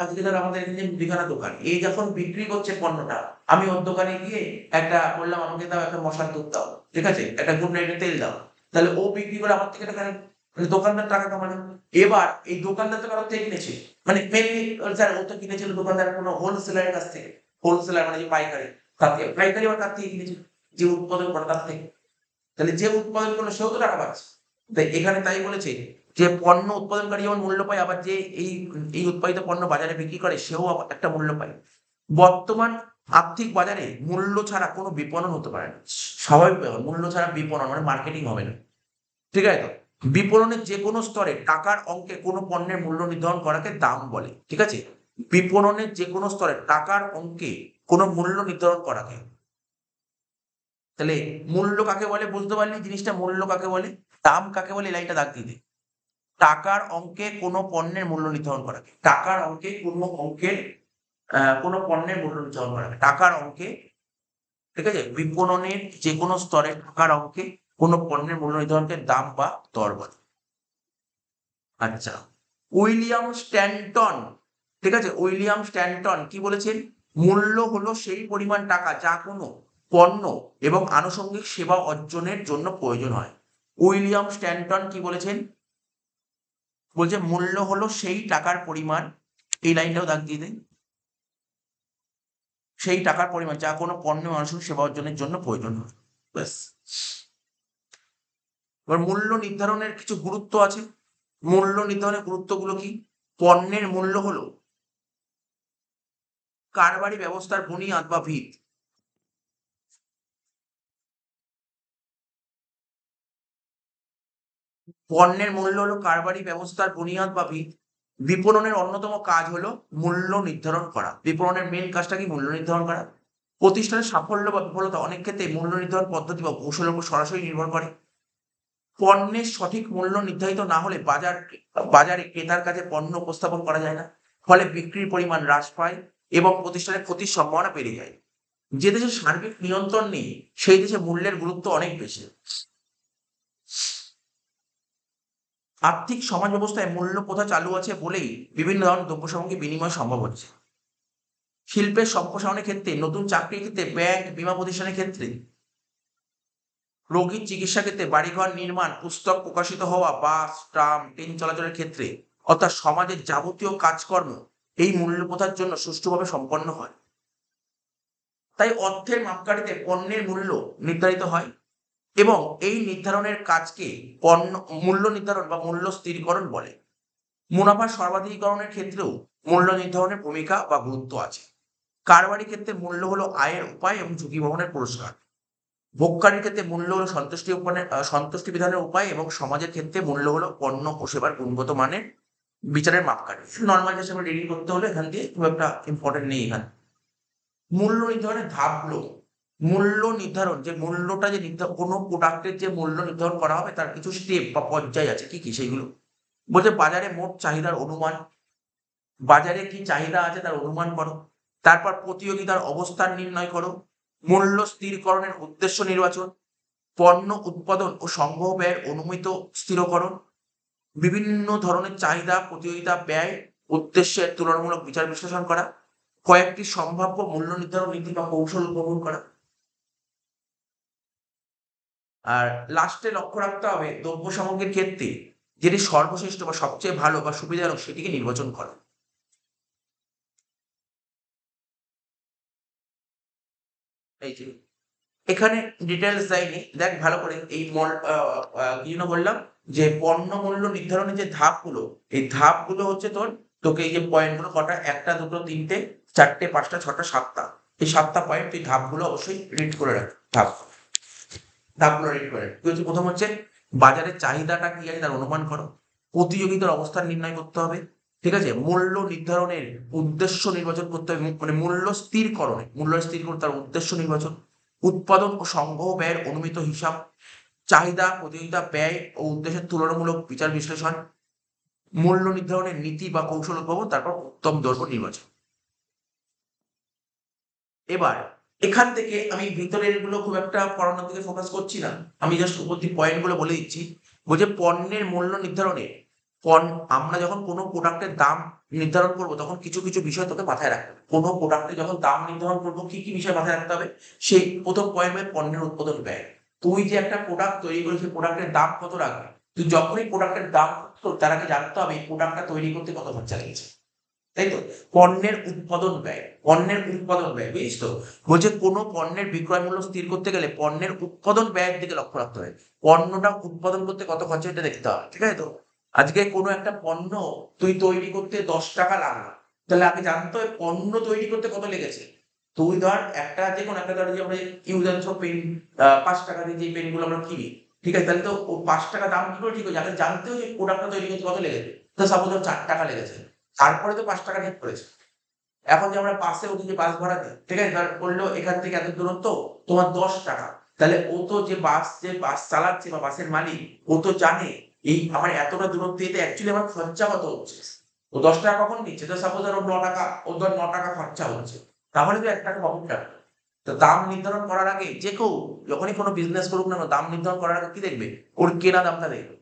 আজকে আমাদের এখানে মুদিখানা দোকান, এই যখন বিক্রি করছে পণ্যটা, আমি ওর দোকানে গিয়ে একটা বললাম আমাকে দাও একটা মশার দুধ দাও, ঠিক আছে, একটা গুড নাইটের তেল দাও, তাহলে ও বিক্রি করে আমার থেকে টাকা নেবে, মানে দোকানদার টাকা কামানো। এবার এই দোকানদার তো কারোর থেকে কিনেছে, মানে মেনলি স্যার ও তো কিনেছিল দোকানদার কোনো হোলসেলারের কাছ থেকে, হোলসেলার মানে যে পাইকারি, তার থেকে পাইকারি আবার কার থেকে কিনেছে, যে উৎপাদন করে তার থেকে। তাহলে যে উৎপাদন করলো সেও তো টাকা পাচ্ছে। তাই এখানে তাই বলেছে যে পণ্য উৎপাদনকারী যেমন মূল্য পায়, আবার যে এই এই উৎপাদিত পণ্য বাজারে বিক্রি করে সেও আবার একটা মূল্য পায়। বর্তমান আর্থিক বাজারে মূল্য ছাড়া কোনো বিপণন হতে পারে না। স্বাভাবিক ব্যাপার, মূল্য ছাড়া বিপণন মানে মার্কেটিং হবে না। ঠিক আছে তো? বিপণনের যে কোনো স্তরে টাকার অঙ্কে কোনো পণ্যের মূল্য নির্ধারণ করাকে দাম বলে। ঠিক আছে? বিপণনের যে কোনো স্তরে টাকার অঙ্কে কোনো মূল্য নির্ধারণ করাকে, তাহলে মূল্য কাকে বলে বুঝতে পারলি জিনিসটা, মূল্য কাকে বলে, দাম কাকে বলে, এই লাইনটা দাগ দিয়ে দে। টাকার অঙ্কে কোনো পণ্যের মূল্য নির্ধারণ করাকে, টাকার অঙ্কে কোনো অঙ্কের কোনো পণ্যের মূল্য নির্ধারণ করাকে, টাকার অঙ্কে। ঠিক আছে? বিপণনের যে কোনো স্তরে টাকার অঙ্কে কোনো পণ্যের মূল্য নির্ধারণকে দাম বা দর বলে। আচ্ছা, উইলিয়াম স্ট্যান্টন, ঠিক আছে, উইলিয়াম স্ট্যান্টন কি বলেছেন, মূল্য হলো সেই পরিমাণ টাকা যা কোনো পণ্য এবং আনুষঙ্গিক সেবা অর্জনের জন্য প্রয়োজন হয়। উইলিয়াম স্ট্যান্টন কি বলেছেন, বলছে মূল্য হলো সেই টাকার পরিমাণ, এই লাইনটাও দাগ দিয়ে দেন, সেই টাকার পরিমাণ যা কোনো পণ্য এবং আনুষঙ্গিক সেবা অর্জনের জন্য প্রয়োজন হয়। ব্যাস। এবার মূল্য নির্ধারণের কিছু গুরুত্ব আছে। মূল্য নির্ধারণের গুরুত্বগুলো কি, পণ্যের মূল্য হলো কারবারি ব্যবস্থার বুনিয়াদ বা ভিত। পণ্যের মূল্য হলো কারবারি ব্যবস্থার বুনিয়াদ বা ভিত। বিপণনের অন্যতম কাজ হলো মূল্য নির্ধারণ করা। বিপণনের মেন কাজটা কি, মূল্য নির্ধারণ করা। প্রতিষ্ঠানের সাফল্য বা বিফলতা অনেক ক্ষেত্রে মূল্য নির্ধারণ পদ্ধতি বা কৌশলের উপর সরাসরি নির্ভর করে। পণ্যের সঠিক মূল্য নির্ধারিত না হলে বাজারে ক্রেতার কাছে পণ্য উপস্থাপন করা যায় না, ফলে বিক্রির পরিমাণ হ্রাস পায় এবং প্রতিষ্ঠানের ক্ষতির সম্ভাবনা বেড়ে যায়। যে দেশে সার্বিক নিয়ন্ত্রণ নেই সেই দেশে মূল্যের গুরুত্ব অনেক বেশি। আর্থিক সমাজ ব্যবস্থায় মূল্য প্রথা চালু আছে বলেই বিভিন্ন ধরনের দ্রব্য সামগ্রী বিনিময় সম্ভব হচ্ছে। শিল্পের সম্প্রসারণের ক্ষেত্রে, নতুন চাকরির ক্ষেত্রে, ব্যাংক বীমা প্রতিষ্ঠানের ক্ষেত্রে, রোগীর চিকিৎসা ক্ষেত্রে, বাড়িঘর নির্মাণ, পুস্তক প্রকাশিত হওয়া, বাস ট্রাম ট্রেন চলাচলের ক্ষেত্রে, অর্থাৎ সমাজের যাবতীয় কাজকর্ম এই মূল্য প্রথার জন্য সুষ্ঠুভাবে সম্পন্ন হয়। তাই অর্থের মাপকাঠিতে পণ্যের মূল্য নির্ধারিত হয় এবং এই নির্ধারণের কাজকে পণ্য মূল্য নির্ধারণ বা মূল্য স্থিরীকরণ বলে। মুনাফার সর্বাধিকরণের ক্ষেত্রেও মূল্য নির্ধারণের ভূমিকা বা গুরুত্ব আছে। কারবারি ক্ষেত্রে মূল্য হলো আয়ের উপায় এবং ঝুঁকি বহনের পুরস্কার। ভোগকারীর ক্ষেত্রে মূল্য হলো সন্তুষ্টি বিধানের উপায় এবং সমাজের ক্ষেত্রে মূল্য হলো পণ্য ও সেবার গুণগত মানের বিচারের মাপকাঠি। নর্মাল হিসেবে রিডিং করতে হলে এখান দিয়ে খুব একটা ইম্পর্টেন্ট নেই এখানে। মূল্য নির্ধারণের ধাপগুলো, মূল্য নির্ধারণ যে মূল্যটা যে কোনো প্রোডাক্টের যে মূল্য নির্ধারণ করা হবে তার কিছু স্টেপ বা পর্যায় আছে, কি কি সেইগুলো বলছে, বাজারে মোট চাহিদার অনুমান, বাজারে কি চাহিদা আছে তার অনুমান করো, তারপর প্রতিযোগিতার অবস্থান নির্ণয় করো, মূল্য স্থিরকরণের উদ্দেশ্য নির্বাচন, পণ্য উৎপাদন ও সংগ্রহ ব্যয়ের অনুমিত স্থিরকরণ, বিভিন্ন ধরনের চাহিদা প্রতিযোগিতা ব্যয় উদ্দেশ্যের তুলনামূলক বিচার বিশ্লেষণ করা, কয়েকটি সম্ভাব্য মূল্য নির্ধারণ নীতি বা কৌশল উদ্ভাবন করা। আর লাস্টে লক্ষ্য রাখতে হবে দ্রব্য সামগ্রীর ক্ষেত্রে যেটি সর্বশ্রেষ্ঠ বা সবচেয়ে ভালো বা সুবিধাজনক সেটিকে নির্বাচন করা। এই যে এখানে ডিটেলস দেয়নি, দেখ ভালো করে এই কি জন্য বললাম, যে পণ্য মূল্য নির্ধারণের যে ধাপগুলো, এই ধাপগুলো হচ্ছে তোকে এই যে পয়েন্টগুলো কটা, একটা দুটো তিনটে চারটে পাঁচটা ছটা সাতটা, এই সাতটা পয়েন্ট তুই ধাপগুলো অবশ্যই রিড করে রাখ। ধাপগুলো রিড করে রাখ। কি হচ্ছে, প্রথম হচ্ছে বাজারের চাহিদাটা কি আছে তার অনুমান করো, প্রতিযোগিতার অবস্থান নির্ণয় করতে হবে, ঠিক আছে, মূল্য নির্ধারণের উদ্দেশ্য নির্বাচন করতে হবে, মানে মূল্য স্থির করতে তার উদ্দেশ্য নির্বাচন, উৎপাদন ও সংগ্রহ ব্যয়ের অনুমিত হিসাব, চাহিদা প্রতিযোগিতা ব্যয় ও উদ্দেশ্যের তুলনামূলক বিচার বিশ্লেষণ, মূল্য নির্ধারণের নীতি বা কৌশল উদ্ভাবন, তারপর উত্তম দৈর্ঘ্য নির্বাচন। এবার এখান থেকে আমি ভিতরের গুলো খুব একটা পড়ানোর দিকে ফোকাস করছি না, আমি জাস্ট উপর পয়েন্ট গুলো বলে দিচ্ছি। বলছে পণ্যের মূল্য নির্ধারণে আমরা যখন কোনো প্রোডাক্টের দাম নির্ধারণ করবো তখন কিছু কিছু বিষয় তোকে মাথায় রাখতে হবে। কোনো প্রোডাক্টে যখন দাম নির্ধারণ করবো কি কি বিষয় মাথায় রাখতে হবে, সেই প্রথম পয়েন্ট পণ্যের উৎপাদন ব্যয়। তুই যে একটা প্রোডাক্ট তৈরি করিস সেই প্রোডাক্টের দাম কত রাখবে, তুই যখনই প্রোডাক্টের দাম তার আগে জানতে হবে এই প্রোডাক্টটা তৈরি করতে কত খরচা লেগেছে, তাই তো? পণ্যের উৎপাদন ব্যয়, পণ্যের উৎপাদন ব্যয়, বুঝিস তো? বলছে কোনো পণ্যের বিক্রয় মূল্য স্থির করতে গেলে পণ্যের উৎপাদন ব্যয়ের দিকে লক্ষ্য রাখতে হবে। পণ্যটা উৎপাদন করতে কত খরচা এটা দেখতে হবে, ঠিক আছে তো? আজকে কোনো একটা পণ্য তুই তৈরি করতে 10 টাকা লাগলো, তাহলে আগে জানতে হবে পণ্য তৈরি করতে কত লেগেছে। তুই ধর একটা যে কোনো একটা ধর যে আমরা ইউজ অ্যান্ড থ্রো পেন 5 টাকা দিয়ে যে পেনগুলো আমরা কিনি, ঠিক আছে, তাহলে তো ও 5 টাকা দাম কি করে ঠিক হয়েছে, আগে জানতে হবে যে প্রোডাক্টটা তৈরি করতে কত লেগেছে। তো সাপোজ 4 টাকা লেগেছে, তারপরে তো 5 টাকা ঠিক করেছে। এখন যে আমরা বাসে উঠি, যে বাস ভাড়া দিই, ঠিক আছে, ধর বললো এখান থেকে এত দূরত্ব তোমার 10 টাকা, তাহলে ও তো যে বাস চালাচ্ছে বা বাসের মালিক, ও তো জানে এই আমার এতটা দূরত্ব এতে অ্যাকচুয়ালি আমার খরচা কত হচ্ছে। ও 10 টাকা কখন নিচ্ছে, তো সাপোজ ধর 9 টাকা, ও ধর 9 টাকা খরচা হচ্ছে, তাহলে তো 1 টাকা কখন কাটবে। তো দাম নির্ধারণ করার আগে যে কেউ যখনই কোনো বিজনেস করুক না কেন, দাম নির্ধারণ করার আগে কি দেখবে, ওর কেনা দামটা দেখবে।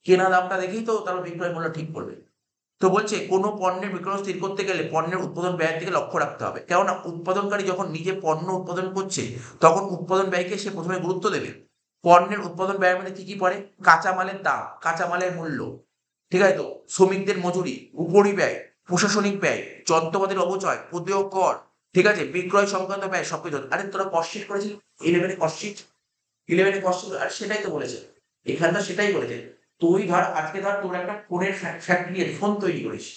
কেনা দামটা দেখেই তো তার বিক্রয় মূল্য ঠিক করবে। তো বলছে কোনো পণ্যের বিক্রয় স্থির করতে গেলে পণ্যের উৎপাদন ব্যয়ের দিকে লক্ষ্য রাখতে হবে, কেননা উৎপাদনকারী যখন নিজে পণ্য উৎপাদন করছে তখন উৎপাদন ব্যয়কে সে প্রথমে গুরুত্ব দেবে। পণ্যের উৎপাদন ব্যয়ের মধ্যে কি কি পড়ে, কাঁচামালের দাম, কাঁচামালের মূল্য, ঠিক আছে তো, শ্রমিকদের মজুরি, উপরিব্যয়, প্রশাসনিক ব্যয়, যন্ত্রপাতির অপচয়, প্রদেয় কর, ঠিক আছে, বিক্রয় সংক্রান্ত ব্যয় সবকিছু। আরে তোরা কস্টশিট করেছিস 11-এ, কস্টশিট 11-এ কস্টশিট, আর সেটাই তো বলেছে, এখানে তো সেটাই বলেছে। তুই ধর আজকে ধর তোর একটা ফোনের ফ্যাক্টরি ফোন তৈরি করিস,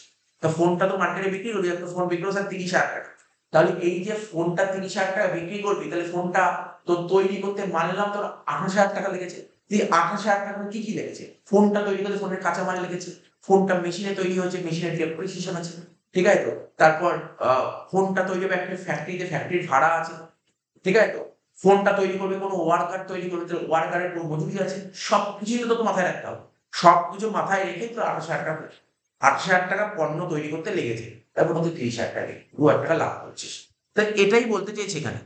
তা ফোনটা তো মার্কেটে বিক্রি করবি, একটা ফোন বিক্রি করছে 30,000 টাকা। তাহলে এই যে ফোনটা 30,000 টাকা বিক্রি করবি, তাহলে ফোনটা তোর তৈরি করতে মানলাম তোর 28,000 টাকা লেগেছে। তুই 28,000 টাকা কি কি লেগেছে, ফোনটা তৈরি করতে ফোনের কাঁচামাল লেগেছে, ফোনটা মেশিনে তৈরি হয়েছে, মেশিনের ডেপ্রিসিয়েশন আছে, ঠিক আছে তো, তারপর ফোনটা তৈরি হবে একটা ফ্যাক্টরিতে, ফ্যাক্টরির ভাড়া আছে, ঠিক আছে তো, ফোনটা তৈরি করবে কোনো ওয়ার্কার তৈরি করবে, তাহলে ওয়ার্কারের কোনো মজুরি আছে, সবকিছুই তো তোকে মাথায় রাখতে হবে। সবকিছু মাথায় রেখে তো 28,000 টাকা, 28,000 টাকা পণ্য তৈরি করতে লেগেছে, তারপর তুই 30,000 টাকা 2,000 টাকা লাভ করছিস। তাই এটাই বলতে চেয়েছি এখানে,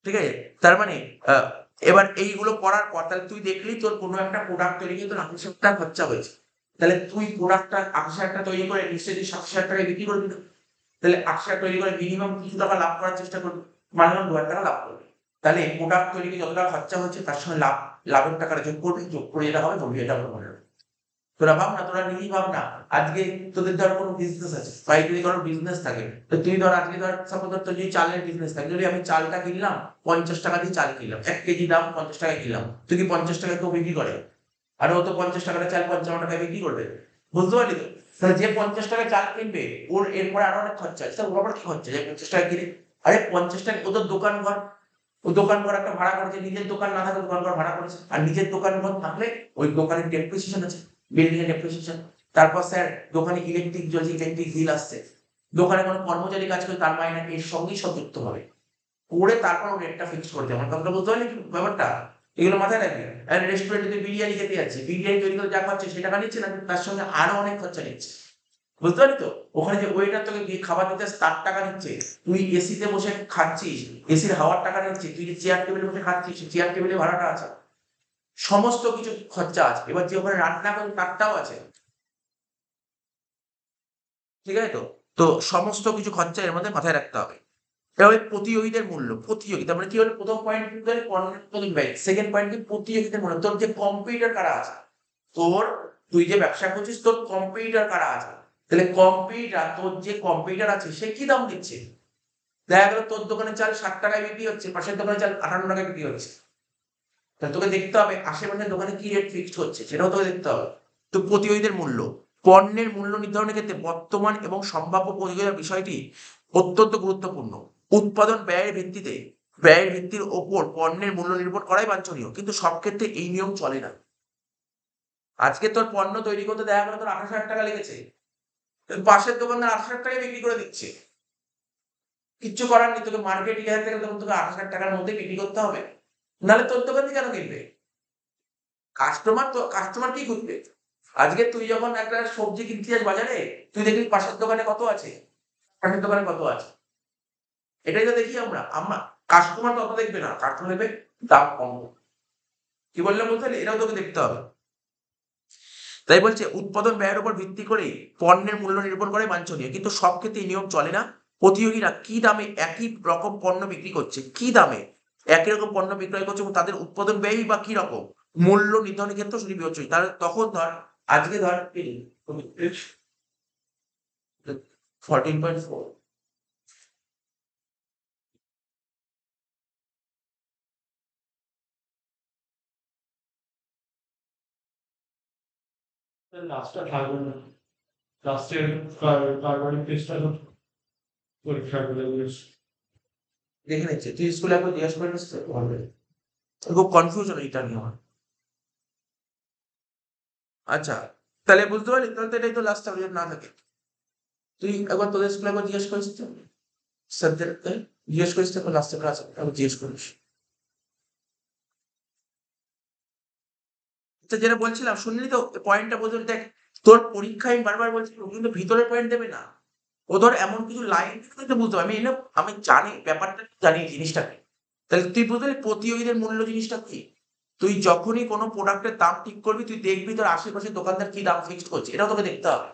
ঠিক আছে? তার মানে আহ, এবার এইগুলো করার পর তাহলে তুই দেখলি তোর কোনো একটা প্রোডাক্ট তৈরি করতে 28,000 টাকা খরচা হয়েছে, তাহলে তুই প্রোডাক্টটা 28,000 টাকা তৈরি করে নিশ্চয়ই তুই 27,000 টাকায় বিক্রি করবি না। তাহলে 28,000 তৈরি করে মিনিমাম কিছু টাকা লাভ করার চেষ্টা করবি, মানিমাম 2,000 টাকা লাভ করবি। তাহলে প্রোডাক্ট তৈরিতে যত টাকা খরচা হচ্ছে তার সঙ্গে লাভের টাকাটা যোগ করবি, যোগ করে যেটা হবে ধরবি, এটা আমার মনে হবে। তোরা ভাব না, তোরা নিজেই ভাব না, আজকে তোদের ধর কোনো বিজনেস আছে, পাইকারি কোনো বিজনেস থাকে, তো তুই ধর আজকে ধর সাপোজ ধর তোর যদি চালের বিজনেস থাকে, যদি আমি চালটা কিনলাম 50 টাকা দিয়ে, চাল কিনলাম 1 কেজি দাম 50 টাকায় কিনলাম, তুই কি 50 টাকায় কেউ বিক্রি করে? আর ও তো 50 টাকাটা চাল 55 টাকায় বিক্রি করবে, বুঝতে পারলি তো? তাহলে যে 50 টাকায় চাল কিনবে ওর এরপরে আরো অনেক খরচা আছে, ওর আবার কি খরচা যে 50 টাকা কিনে, আরে 50 টাকা ও তো দোকান ঘর, ও দোকান ঘর একটা ভাড়া করেছে, নিজের দোকান না থাকলে দোকান ঘর ভাড়া করেছে, আর নিজের দোকান ঘর থাকলে ওই দোকানের ডেপ্রিসিয়েশন আছে, বিল্ডিং এর ডেপ্রিসিয়েশন, তারপর স্যার দোকানে ইলেকট্রিক জ্বলছে, ইলেকট্রিক বিল আসছে, দোকানে কোনো কর্মচারী কাজ করে তার মাইনে এর সঙ্গেই সব যুক্ত হবে, করে তারপর ও রেটটা ফিক্স করতে হবে। আমার কথাটা বুঝতে পারলি কি ব্যাপারটা? এগুলো মাথায় রাখবি। আর রেস্টুরেন্টে তুই বিরিয়ানি খেতে যাচ্ছিস, বিরিয়ানি তৈরি করে যা খাচ্ছে সে টাকা নিচ্ছে না, কিন্তু তার সঙ্গে আরো অনেক খরচা নিচ্ছে, বুঝতে পারলি তো? ওখানে যে ওয়েটার তোকে গিয়ে খাবার দিতে আসে, তার টাকা নিচ্ছে, তুই এসিতে বসে খাচ্ছিস, এসির হাওয়ার টাকা নিচ্ছে, তুই যে চেয়ার টেবিলে বসে খাচ্ছিস চেয়ার টেবিলে ভাড়াটা আছে, সমস্ত কিছু খরচা আছে। এবার যে ওখানে রান্না করে তারটাও আছে, ঠিক আছে তো? তো সমস্ত কিছু খরচা এর মধ্যে মাথায় রাখতে হবে। এবার প্রতিযোগীদের মূল্য, প্রতিযোগিতা মানে কি হলো, প্রথম পয়েন্ট কিন্তু পণ্যের উৎপাদন ব্যয়, সেকেন্ড পয়েন্ট কি প্রতিযোগিতার মূল্য, তোর যে কম্পিটিটর কারা আছে, তোর তুই যে ব্যবসা করছিস তোর কম্পিটিটর কারা আছে, তাহলে কম্পিটিটর, তোর যে কম্পিটিটর আছে সে কি দাম দিচ্ছে। দেখা গেল তোর দোকানে চাল 60 টাকায় বিক্রি হচ্ছে, পাশের দোকানে চাল 58 টাকায় বিক্রি হচ্ছে, তাহলে তোকে দেখতে হবে আশেপাশের দোকানে কি রেট ফিক্সড হচ্ছে সেটাও তোকে দেখতে হবে। তো প্রতিযোগীদের মূল্য, পণ্যের মূল্য নির্ধারণের ক্ষেত্রে বর্তমান এবং সম্ভাব্য প্রতিযোগিতার বিষয়টি অত্যন্ত গুরুত্বপূর্ণ। উৎপাদন ব্যয়ের ভিত্তির ওপর পণ্যের মূল্য নির্ভর করাই বাঞ্ছনীয়, কিন্তু সব ক্ষেত্রে এই নিয়ম চলে না। আজকে তোর পণ্য তৈরি করতে দেখা গেল তোর 28,000 টাকা লেগেছে, পাশের দোকানদার 28,000 টাকায় বিক্রি করে দিচ্ছে, কিচ্ছু করার নেই, তোকে মার্কেট ইয়ার থেকে তখন তোকে 28,000 টাকার মধ্যে বিক্রি করতে হবে। নাহলে তোর দোকান থেকে কেন কিনবে? কাস্টমার কি খুঁজবে? আজকে তুই যখন একটা সবজি কিনতে যাস বাজারে, তুই দেখবি পাশের দোকানে কত আছে, পাশের দোকানে কত আছে। এটাই তো দেখি আমরা। কাস্টমার তো অত দেখবে না। কাস্টমার দেখবে দাম কম। কি বললাম বুঝতে পারলি? এটাও তোকে দেখতে হবে। তাই বলছে উৎপাদন ব্যয়ের উপর ভিত্তি করেই পণ্যের মূল্য নির্ভর করে বাঞ্ছনীয়। কিন্তু সব ক্ষেত্রে এই নিয়ম চলে না। প্রতিযোগীরা কি দামে একই রকম পণ্য বিক্রি করছে, কি দামে একই রকম পণ্য বিক্রয় করছে এবং তাদের উৎপাদন ব্যয়ই বা কি রকম, মূল্য নির্ধারণের ক্ষেত্রেও সেটি বিবেচ্য। তাহলে তখন ধর, আজকে ধর 14.4 লাস্টটা থাকবে না, লাস্টের কার্বনিক টেস্টটা তো পরীক্ষা করে দিয়েছে। দেখে নিচ্ছে। তুই স্কুলে একবার জিজ্ঞেস করে নিস তো হবে। খুব কনফিউশন এইটা নিয়ে আমার। আচ্ছা, তাহলে বুঝতে পারলি? তাহলে তো এটাই তো লাস্ট সাবজেক্ট না থাকে। তুই একবার তোদের স্কুলে একবার জিজ্ঞেস করিস তো, স্যারদেরকে জিজ্ঞেস করিস তো লাস্টের ক্লাস একবার জিজ্ঞেস করিস। আচ্ছা, যেটা বলছিলাম শুনলি তো? পয়েন্টটা বোঝার দেখ, তোর পরীক্ষায় আমি বারবার বলছি ও কিন্তু ভিতরের পয়েন্ট দেবে না। ও ধর এমন কিছু লাইন কিন্তু বুঝতে পারবে। আমি জানি ব্যাপারটা, জানি জিনিসটাকে। তাহলে তুই বুঝতে পারলি প্রতিযোগীদের মূল্য জিনিসটা কি? তুই যখনই কোনো প্রোডাক্টের দাম ঠিক করবি, তুই দেখবি তোর আশেপাশে দোকানদার কি দাম ফিক্সড করছে, এটাও তোকে দেখতে হবে।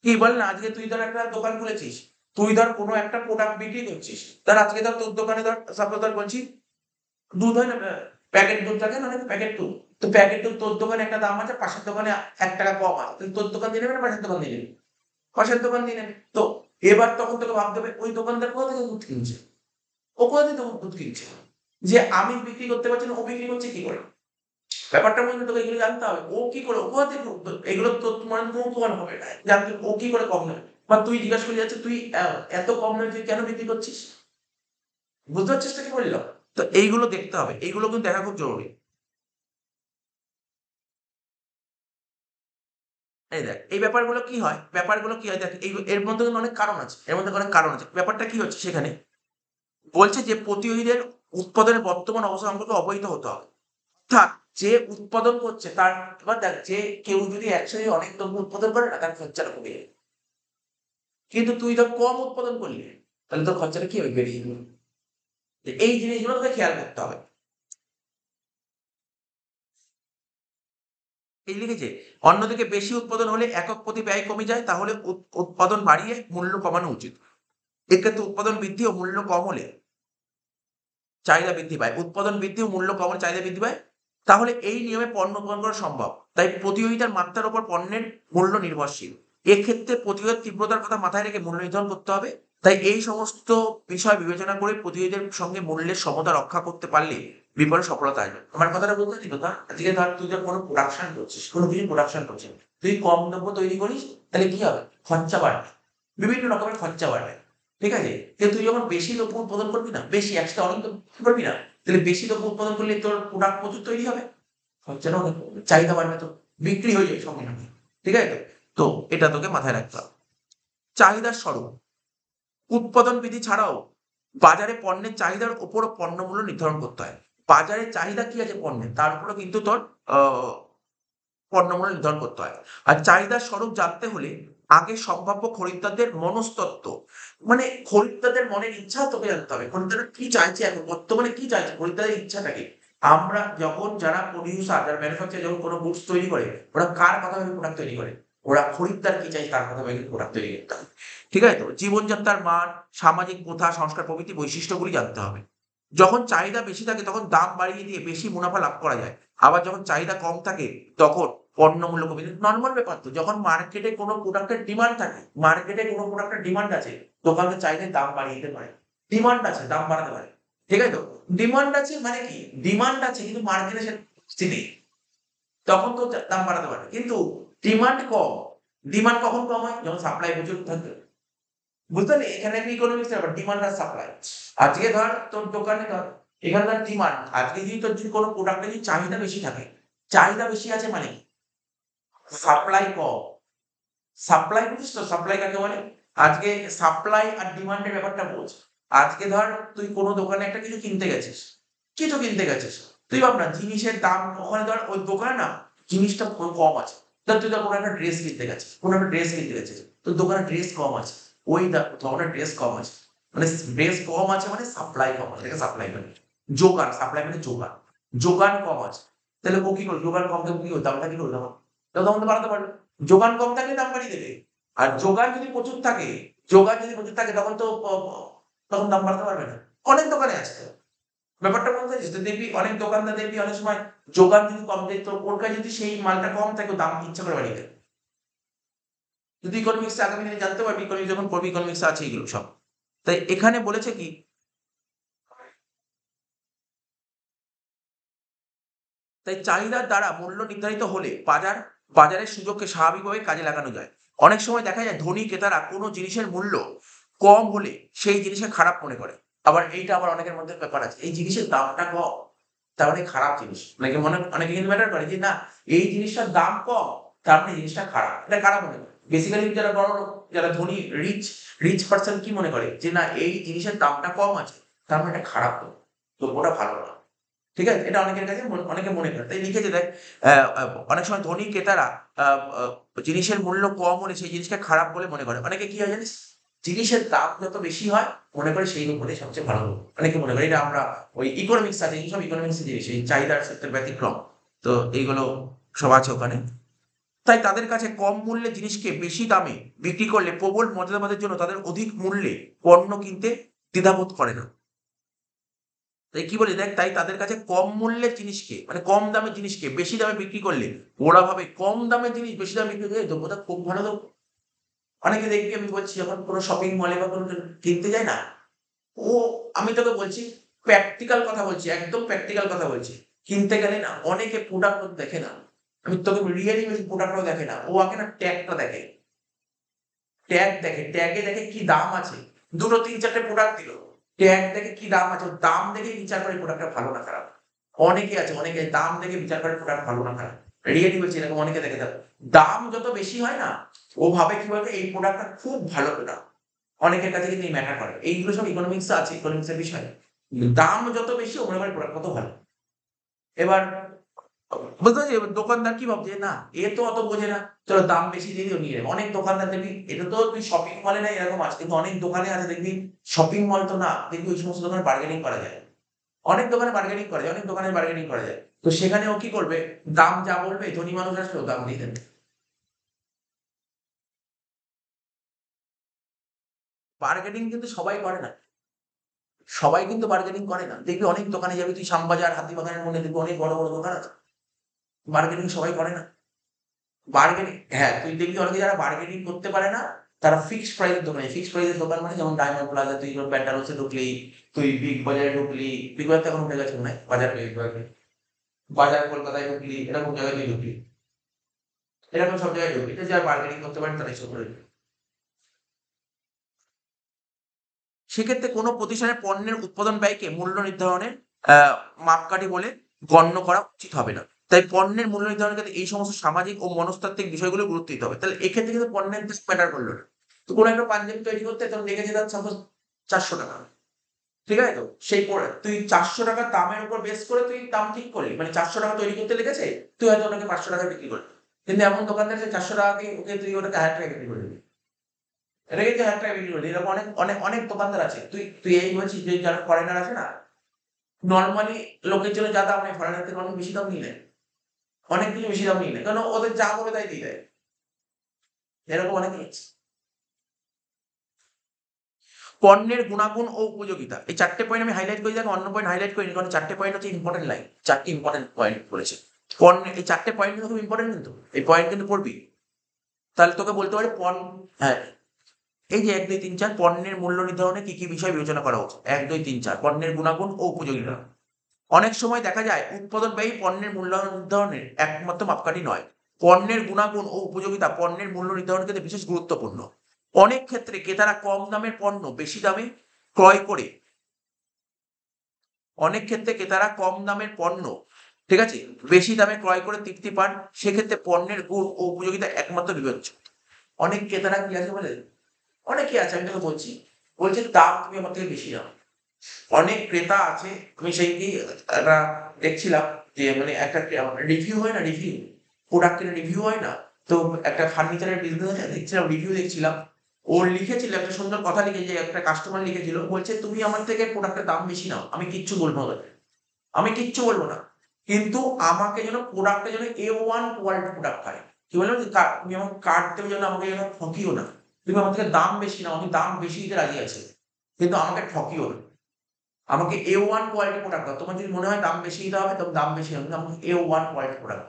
কি বল না, আজকে তুই ধর একটা দোকান খুলেছিস, তুই ধর কোনো একটা প্রোডাক্ট বিক্রি করছিস, ধর আজকে ধর তোর দোকানে ধর সাপোজ ধর বলছি দুধ হয় না, প্যাকেট দুধ থাকে না, অনেক প্যাকেট দুধ। তো প্যাকেট দুধ তোর দোকানে একটা দাম আছে, পাশের দোকানে 1 টাকা কম আছে, তাহলে তোর দোকান দিয়ে নেবে না পাশের দোকান দিয়ে নেবে? পাশের দোকান দিয়ে নেবে। তো এবার তখন তোকে ভাবতে হবে ওই দোকানদার কোথা থেকে দুধ কিনছে, ও কোথা থেকে দুধ কিনছে, যে আমি বিক্রি করতে পারছি না ও বিক্রি করছে কি করে। ব্যাপারটা মধ্যে তোকে এগুলো জানতে হবে। ও কি করে, ও কোথা থেকে এগুলো তো তোমার কৌতূহল হবে না, জানতে ও কি করে কম নেবে। বা তুই জিজ্ঞাসা করে যাচ্ছে তুই এত কম নেবে তুই কেন বিক্রি করছিস। বুঝতে পারছিস তো কি বললাম? তো এইগুলো দেখতে হবে, এইগুলো কিন্তু দেখা খুব জরুরি। এই দেখ এই ব্যাপারগুলো কি হয় দেখ, এর মধ্যে কিন্তু অনেক কারণ আছে, এর মধ্যে অনেক কারণ আছে। ব্যাপারটা কি হচ্ছে সেখানে বলছে যে প্রতিযোগীদের উৎপাদনের বর্তমান অবস্থা সম্পর্কে অবহিত হতে হবে। অর্থাৎ যে উৎপাদন করছে তার, এবার দেখ যে কেউ যদি একসাথে অনেক দ্রব্য উৎপাদন করে না তার খরচাটা কমে যাবে। কিন্তু তুই ধর কম উৎপাদন করলি, তাহলে তোর খরচাটা কি হবে, বেড়ে যাবে। এই জিনিসগুলো তোকে খেয়াল করতে হবে। এই লিখেছে অন্যদিকে বেশি উৎপাদন হলে একক প্রতি ব্যয় কমে যায়, তাহলে উৎপাদন বাড়িয়ে মূল্য কমানো উচিত। এক্ষেত্রে উৎপাদন বৃদ্ধি ও মূল্য কম হলে চাহিদা বৃদ্ধি পায়, উৎপাদন বৃদ্ধি ও মূল্য কম হলে চাহিদা বৃদ্ধি পায়। তাহলে এই নিয়মে পণ্য উৎপাদন করা সম্ভব। তাই প্রতিযোগিতার মাত্রার উপর পণ্যের মূল্য নির্ভরশীল। এক্ষেত্রে প্রতিযোগিতার তীব্রতার কথা মাথায় রেখে মূল্য নির্ধারণ করতে হবে। তাই এই সমস্ত বিষয় বিবেচনা করে প্রতিযোগীদের সঙ্গে মূল্যের সমতা রক্ষা করতে পারলে বিপণন সফলতা আসবে। আমার কথাটা বলতে পারছি কথা, আজকে ধর তুই ধর কোনো প্রোডাকশন করছিস, কোনো কিছু প্রোডাকশন করছিস, তুই কম দ্রব্য তৈরি করিস, তাহলে কি হবে, খরচা বাড়বে, বিভিন্ন রকমের খরচা বাড়বে। ঠিক আছে? কিন্তু তুই যখন বেশি দ্রব্য উৎপাদন করবি না, বেশি একসাথে অনেক দ্রব্য করবি না, তাহলে বেশি দ্রব্য উৎপাদন করলে তোর প্রোডাক্ট প্রচুর তৈরি হবে, খরচাটা অনেক কমবে, চাহিদা বাড়বে, তো বিক্রি হয়ে যাবে সঙ্গে সঙ্গে। ঠিক আছে? তো এটা তোকে মাথায় রাখতে হবে। চাহিদার স্বরূপ উৎপাদন বৃদ্ধি ছাড়াও বাজারে পণ্যের চাহিদার উপরও পণ্য মূল্য নির্ধারণ করতে হয়। বাজারে চাহিদা কি আছে পণ্যের, তার উপরও কিন্তু তোর আহ পণ্যমূল্য নির্ধারণ করতে হয়। আর চাহিদার স্বরূপ জানতে হলে আগে সম্ভাব্য খরিদ্দারদের মনস্তত্ত্ব, মানে খরিদ্দারদের মনের ইচ্ছা তোকে জানতে হবে। খরিদ্দার কি চাইছে, এখন বর্তমানে কি চাইছে, খরিদ্দারের ইচ্ছাটা কি। আমরা যখন যারা প্রডিউসার, যারা ম্যানুফ্যাকচার যখন কোনো গুডস তৈরি করে, ওরা কার কথা ভেবে প্রোডাক্ট তৈরি করে, ওরা খরিদ্দার কি চাই তার কথা ভেবে প্রোডাক্ট তৈরি করতে হবে। ঠিক আছে? তো জীবনযাত্রার মান, সামাজিক প্রথা, সংস্কার প্রভৃতি বৈশিষ্ট্যগুলি জানতে হবে। যখন চাহিদা বেশি থাকে তখন দাম বাড়িয়ে দিয়ে বেশি মুনাফা লাভ করা যায়। আবার যখন চাহিদা কম থাকে তখন পণ্য মূল্য কমে যায়। নরমাল ব্যাপার তো, যখন মার্কেটে কোনো প্রোডাক্টের ডিমান্ড থাকে, মার্কেটে কোনো প্রোডাক্টের ডিমান্ড আছে, দোকানদার চাইলে দাম বাড়িয়ে দিতে পারে। ডিমান্ড আছে, দাম বাড়াতে পারে। ঠিক আছে তো? ডিমান্ড আছে মানে কি? ডিমান্ড আছে কিন্তু মার্কেটে সে নেই, তখন তো দাম বাড়াতে পারে। কিন্তু ডিমান্ড কম, ডিমান্ড কখন কম হয়, যখন সাপ্লাই প্রচুর থাকে। বুঝতে পারলি? এখানে একটা ইকোনমিক্স ব্যাপার, ডিমান্ড আর সাপ্লাই। আজকে ধর তোর দোকানে ধর এখানকার ডিমান্ড, আজকে যদি তোর যদি কোনো প্রোডাক্টের যদি চাহিদা বেশি থাকে, চাহিদা বেশি আছে মানে কি? সাপ্লাই কম। সাপ্লাই বুঝিস তো সাপ্লাই কাকে বলে? আজকে সাপ্লাই আর ডিমান্ডের ব্যাপারটা বোঝ। আজকে ধর তুই কোনো দোকানে একটা কিছু কিনতে গেছিস, তুই ভাব না জিনিসের দাম ওখানে ধর ওই দোকানে না জিনিসটা কম আছে। তুই ধর কোনো একটা ড্রেস কিনতে গেছিস, তোর দোকানে ড্রেস কম আছে, ওই দোকানে ড্রেস কম আছে, মানে ড্রেস কম আছে মানে সাপ্লাই কম আছে, এটাকে সাপ্লাই মানে সাপ্লাই মানে যোগান কম আছে। তাহলে ও কি করবে? যোগান কম থাকলে কি করবে? দামটা কি করবে তখন? দাম তো বাড়াতে পারবে। যোগান কম থাকলে দাম বাড়িয়ে দেবে। আর যোগান যদি প্রচুর থাকে তখন তো তখন দাম বাড়াতে পারবে না। অনেক দোকানে আছে। ব্যাপারটা বুঝতে পেরেছিস? তো দেখবি অনেক দোকানদার দেখবি অনেক সময় যোগান যদি কম দেয় তো ওর কাছে যদি সেই মালটা কম থাকে ও দাম ইচ্ছা করে বাড়িয়ে দেয়। যদি ইকোনমিক্স আগামী দিনে জানতে পারবি, ইকোনমিক্স যখন পড়বি ইকোনমিক্স আছে এগুলো সব। তাই এখানে বলেছে কি, তাই চাহিদার দ্বারা মূল্য নির্ধারিত হলে বাজারের সুযোগকে স্বাভাবিকভাবে কাজে লাগানো যায়। অনেক সময় দেখা যায় ধনী ক্রেতারা কোনো জিনিসের মূল্য কম হলে সেই জিনিসকে খারাপ মনে করে। আবার অনেকের মধ্যে ব্যাপার আছে, এই জিনিসের দামটা কম তার মানে খারাপ জিনিস। অনেকে কিন্তু ম্যাটার করে যে না এই জিনিসটার দাম কম তার মানে জিনিসটা খারাপ, এটা খারাপ মনে করে। বেসিক্যালি যারা বড় লোক, যারা ধনী রিচ পার্সন কি মনে করে যে না এই জিনিসের দামটা কম আছে তার মানে এটা খারাপ, তো ওটা ভালো না। ঠিক আছে? এটা অনেকের কাছে অনেকে মনে করে। তাই লিখেছে দেখ, অ্যা আ অনেক সময় ধনী ক্রেতারা আ আ জিনিসের মূল্য কম হলে সেই জিনিসকে খারাপ বলে মনে করে। অনেকে কি হয় জানিস? জিনিসের দাম যত বেশি হয় মনে করে সেই দোকানই সবচেয়ে ভালো দোকান। অনেকে মনে করে এটা আমরা ওই ইকোনমিক্স আছে, এইসব ইকোনমিক্স এর জিনিস, এই চাহিদার সূত্রের ব্যতিক্রম। তো এইগুলো সব আছে ওখানে। তাই তাদের কাছে কম মূল্যে জিনিসকে বেশি দামে বিক্রি করলে প্রবল মর্যাদাবাদের জন্য তাদের অধিক মূল্যে পণ্য কিনতে দ্বিধাবোধ করে না। তাই কি বলি দেখ, তাই তাদের কাছে কম মূল্যের জিনিসকে মানে কম দামের জিনিসকে বেশি দামে বিক্রি করলে ওরা ভাবে কম দামের জিনিস বেশি দামে বিক্রি করে দেবো, ওটা খুব ভালো দেবো। অনেকে দেখবি আমি বলছি যখন কোনো শপিং মলে বা কোনো কিনতে যায় না, ও আমি তোকে বলছি প্র্যাকটিক্যাল কথা বলছি, একদম প্র্যাকটিক্যাল কথা বলছি। কিনতে গেলে না অনেকে প্রোডাক্ট দেখে না। আমি তোকে রিয়েলি বলছি প্রোডাক্টও দেখে না। ও আগে না ট্যাগটা দেখে। ট্যাগে দেখে কি দাম আছে। ২ টো ৩ ৪ টে প্রোডাক্ট দিল। ট্যাগ দেখে কি দাম আছে, ওর দাম দেখে বিচার করে প্রোডাক্টটা ভালো না খারাপ। অনেকে আছে, অনেকে দাম দেখে বিচার করে প্রোডাক্ট ভালো না খারাপ। রিয়েলি বলছি এরকম অনেকে দেখে থাকো। দাম যত বেশি হয় না, ও ভাবে কি বলতো এই প্রোডাক্টটা খুব ভালো প্রোডাক্ট। অনেকের কাছে কিন্তু এই ম্যাটার করে। এইগুলো সব ইকোনমিক্স এ আছে, ইকোনমিক্স এর বিষয়। দাম যত বেশি ও মনে করে প্রোডাক্ট তত ভালো। এবার বুঝতে পারছি? এবার দোকানদার কি ভাবছে না এ তো অত বোঝে না, চলো দাম বেশি দিয়ে দিও নিয়ে নেবে। অনেক দোকানদার দেখবি, এটা তো তুই শপিং মলে নাই এরকম আছে, কিন্তু অনেক দোকানে আছে দেখবি, শপিং মল তো না, দেখবি ওই সমস্ত দোকানে বার্গেনিং করা যায়। অনেক দোকানে বার্গেনিং করা যায়, অনেক দোকানে বার্গেনিং করা যায়। তো সেখানে ও কি করবে, দাম যা বলবে ধনী মানুষ আসলে ও দাম দিয়ে দেবে। বার্গেনিং কিন্তু সবাই করে না। সবাই কিন্তু বার্গেনিং করে না। দেখবি অনেক দোকানে যাবি তুই, শ্যামবাজার, হাতিবাগানের মধ্যে দেখবি অনেক বড়, বড় দোকান আছে। বার্গেনিং সবাই করে না। হ্যাঁ, তুই দেখবি অনেকে যারা বার্গেনিং করতে পারে না, তারা ফিক্সড প্রাইস এর দোকানে, ফিক্সড প্রাইস এর দোকান মানে যেমন ডায়মন্ড প্লাজা, তুই ধর প্যান্টালুনস এ ঢুকলি, তুই বিগ বাজারে ঢুকলি, বিগ বাজার তো এখন উঠে গেছে মনে হয়, বাজার কলকাতায় ঢুকলি, এরকম জায়গায় তুই ঢুকলি। এরকম সব জায়গায় ঢুকলি। তো যারা বার্গেনিং করতে পারে তারা এসব করে। সেক্ষেত্রে কোনো প্রতিষ্ঠানের পণ্যের উৎপাদন ব্যয়কে মূল্য নির্ধারণের আ মাপকাঠি বলে গণ্য করা উচিত হবে না। তাই পণ্যের মূল্য নির্ধারণের ক্ষেত্রে এই সমস্ত সামাজিক ও মনস্তাত্ত্বিক বিষয়গুলো গুরুত্ব দিতে হবে। তাহলে এক্ষেত্রে কিন্তু পণ্যের দাম ম্যাটার করলো না। তো কোনো একটা পাঞ্জাবি তৈরি করতে তোর লেগেছে ধর সাপোজ ৳৪০০। ঠিক আছে তো? তুই ৳৪০০ দামের উপর বেস করে তুই দাম ঠিক করলি। মানে ৳৪০০ তৈরি করতে লেগেছে, তুই হয়তো ওটাকে ৳৫০০ বিক্রি করলি। কিন্তু এমন দোকানদার আছে ৳৪০০ কে ওকে তুই ওটাকে ৳১,০০০ বিক্রি করে দিবি। এটাকে তুই ৳১,০০০ বিক্রি করলি। এরকম অনেক দোকানদার আছে। তুই তুই এই বলছিস যে যারা ফরেনার আছে না, নরমালি লোকের জন্য যা দাম নেয় ফরেনার থেকে অনেক বেশি দাম নিয়ে নেয়। অনেক কিছু বেশি দাম নিয়ে নেয়। কারণ ওদের যা বলে তাই দিয়ে দেয়। এরকম অনেকেই আছে। পণ্যের গুণাগুণ ও উপযোগিতা। এই ৪ টে পয়েন্ট আমি হাইলাইট করি, দেখো অন্য পয়েন্ট হাইলাইট করিনি। কারণ ৪ টে পয়েন্ট হচ্ছে ইম্পোর্টেন্ট লাইন। ৪ টি ইম্পোর্টেন্ট পয়েন্ট বলেছে। এই ৪ টে পয়েন্ট কিন্তু খুব ইম্পোর্টেন্ট কিন্তু। এই পয়েন্ট কিন্তু পড়বি। তাহলে তোকে বলতে পারি হ্যাঁ, এই যে ১, ২, ৩, ৪ পণ্যের মূল্য নির্ধারণে কি বিষয় বিবেচনা করা উচিত? ১, ২, ৩, ৪ পণ্যের গুণাগুণ ও উপযোগিতা। অনেক সময় দেখা যায় উৎপাদন ব্যয় পণ্যের মূল্য নির্ধারণের একমাত্র মাপকাঠি নয়। পণ্যের গুণাগুণ ও উপযোগিতা পণ্যের মূল্য নির্ধারণের ক্ষেত্রে বিশেষ গুরুত্বপূর্ণ। অনেক ক্ষেত্রে ক্রেতারা কম দামের পণ্য বেশি দামে ক্রয় করে অনেক ক্ষেত্রে ক্রেতারা কম দামের পণ্য, ঠিক আছে? বেশি দামে ক্রয় করে তৃপ্তি পান। সেক্ষেত্রে পণ্যের গুণ ও উপযোগিতা একমাত্র বিবেচ্য। অনেক ক্রেতারা কি আছে বলে? অনেকেই আছে আমি তোকে বলছি। বলছে দাম তুমি আমার থেকে বেশি নাও। অনেক ক্রেতা আছে, আমি সেইদিনই একটা দেখছিলাম যে মানে একটা রিভিউ হয় না, রিভিউ প্রোডাক্টের রিভিউ হয় না, তো একটা ফার্নিচারের বিজনেস দেখছিলাম, রিভিউ দেখছিলাম। ও লিখেছিল একটা সুন্দর কথা, লিখে যে একটা কাস্টমার লিখেছিল, বলছে তুমি আমার থেকে প্রোডাক্টের দাম বেশি নাও, আমি কিচ্ছু বলবো না, আমি কিচ্ছু বলবো না, কিন্তু আমাকে যেন প্রোডাক্টটা যেন A1 কোয়ালিটি প্রোডাক্ট হয়। কি বললাম যে তুমি আমাকে কার্ড দেবে যেন, আমাকে যেন ঠকিও না। তুমি আমার থেকে দাম বেশি নাও, আমি দাম বেশি দিতে রাজি আছি, কিন্তু আমাকে ঠকিও না। আমাকে A1 কোয়ালিটি প্রোডাক্ট দাও। তোমার যদি মনে হয় দাম বেশি দিতে হবে, তবে দাম বেশি হবে, কিন্তু আমাকে A1 কোয়ালিটি প্রোডাক্ট।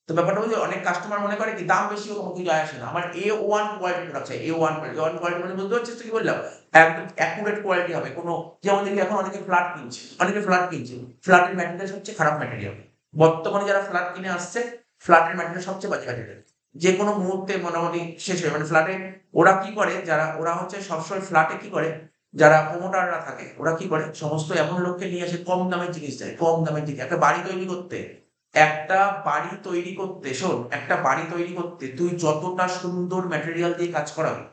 তো ব্যাপারটা হচ্ছে অনেক কাস্টমার মনে করে কি দাম বেশি হোক আমার কিছু যায় আসে না। আমার A1 কোয়ালিটি প্রোডাক্ট চাই, A1 কোয়ালিটি। A1 কোয়ালিটি মানে বুঝতে পারছিস তো কি বললাম? একদম অ্যাকুরেট কোয়ালিটি হবে। কোনো যেমন দেখি এখন অনেকে ফ্ল্যাট কিনছে, অনেকে ফ্ল্যাট কিনছে। ফ্ল্যাটের ম্যাটেরিয়াল সবচেয়ে খারাপ ম্যাটেরিয়াল। বর্তমানে যারা ফ্ল্যাট কিনে আসছে, ফ্ল্যাটের ম্যাটেরিয়াল সবচেয়ে বাজে ম্যাটেরিয়াল। যেকোনো মুহূর্তে মোটামুটি শেষ হয়ে মানে ফ্ল্যাটে ওরা কি করে, যারা ওরা হচ্ছে সবসময় ফ্ল্যাটে কি করে, যারা প্রমোটাররা থাকে ওরা কি করে, সমস্ত এমন লোককে নিয়ে এসে কম দামের জিনিস দেয়, কম দামের জিনিস। একটা বাড়ি তৈরি করতে, একটা বাড়ি তৈরি করতে শোন, একটা বাড়ি তৈরি করতে তুই যতটা সুন্দর ম্যাটেরিয়াল দিয়ে কাজ করাবি,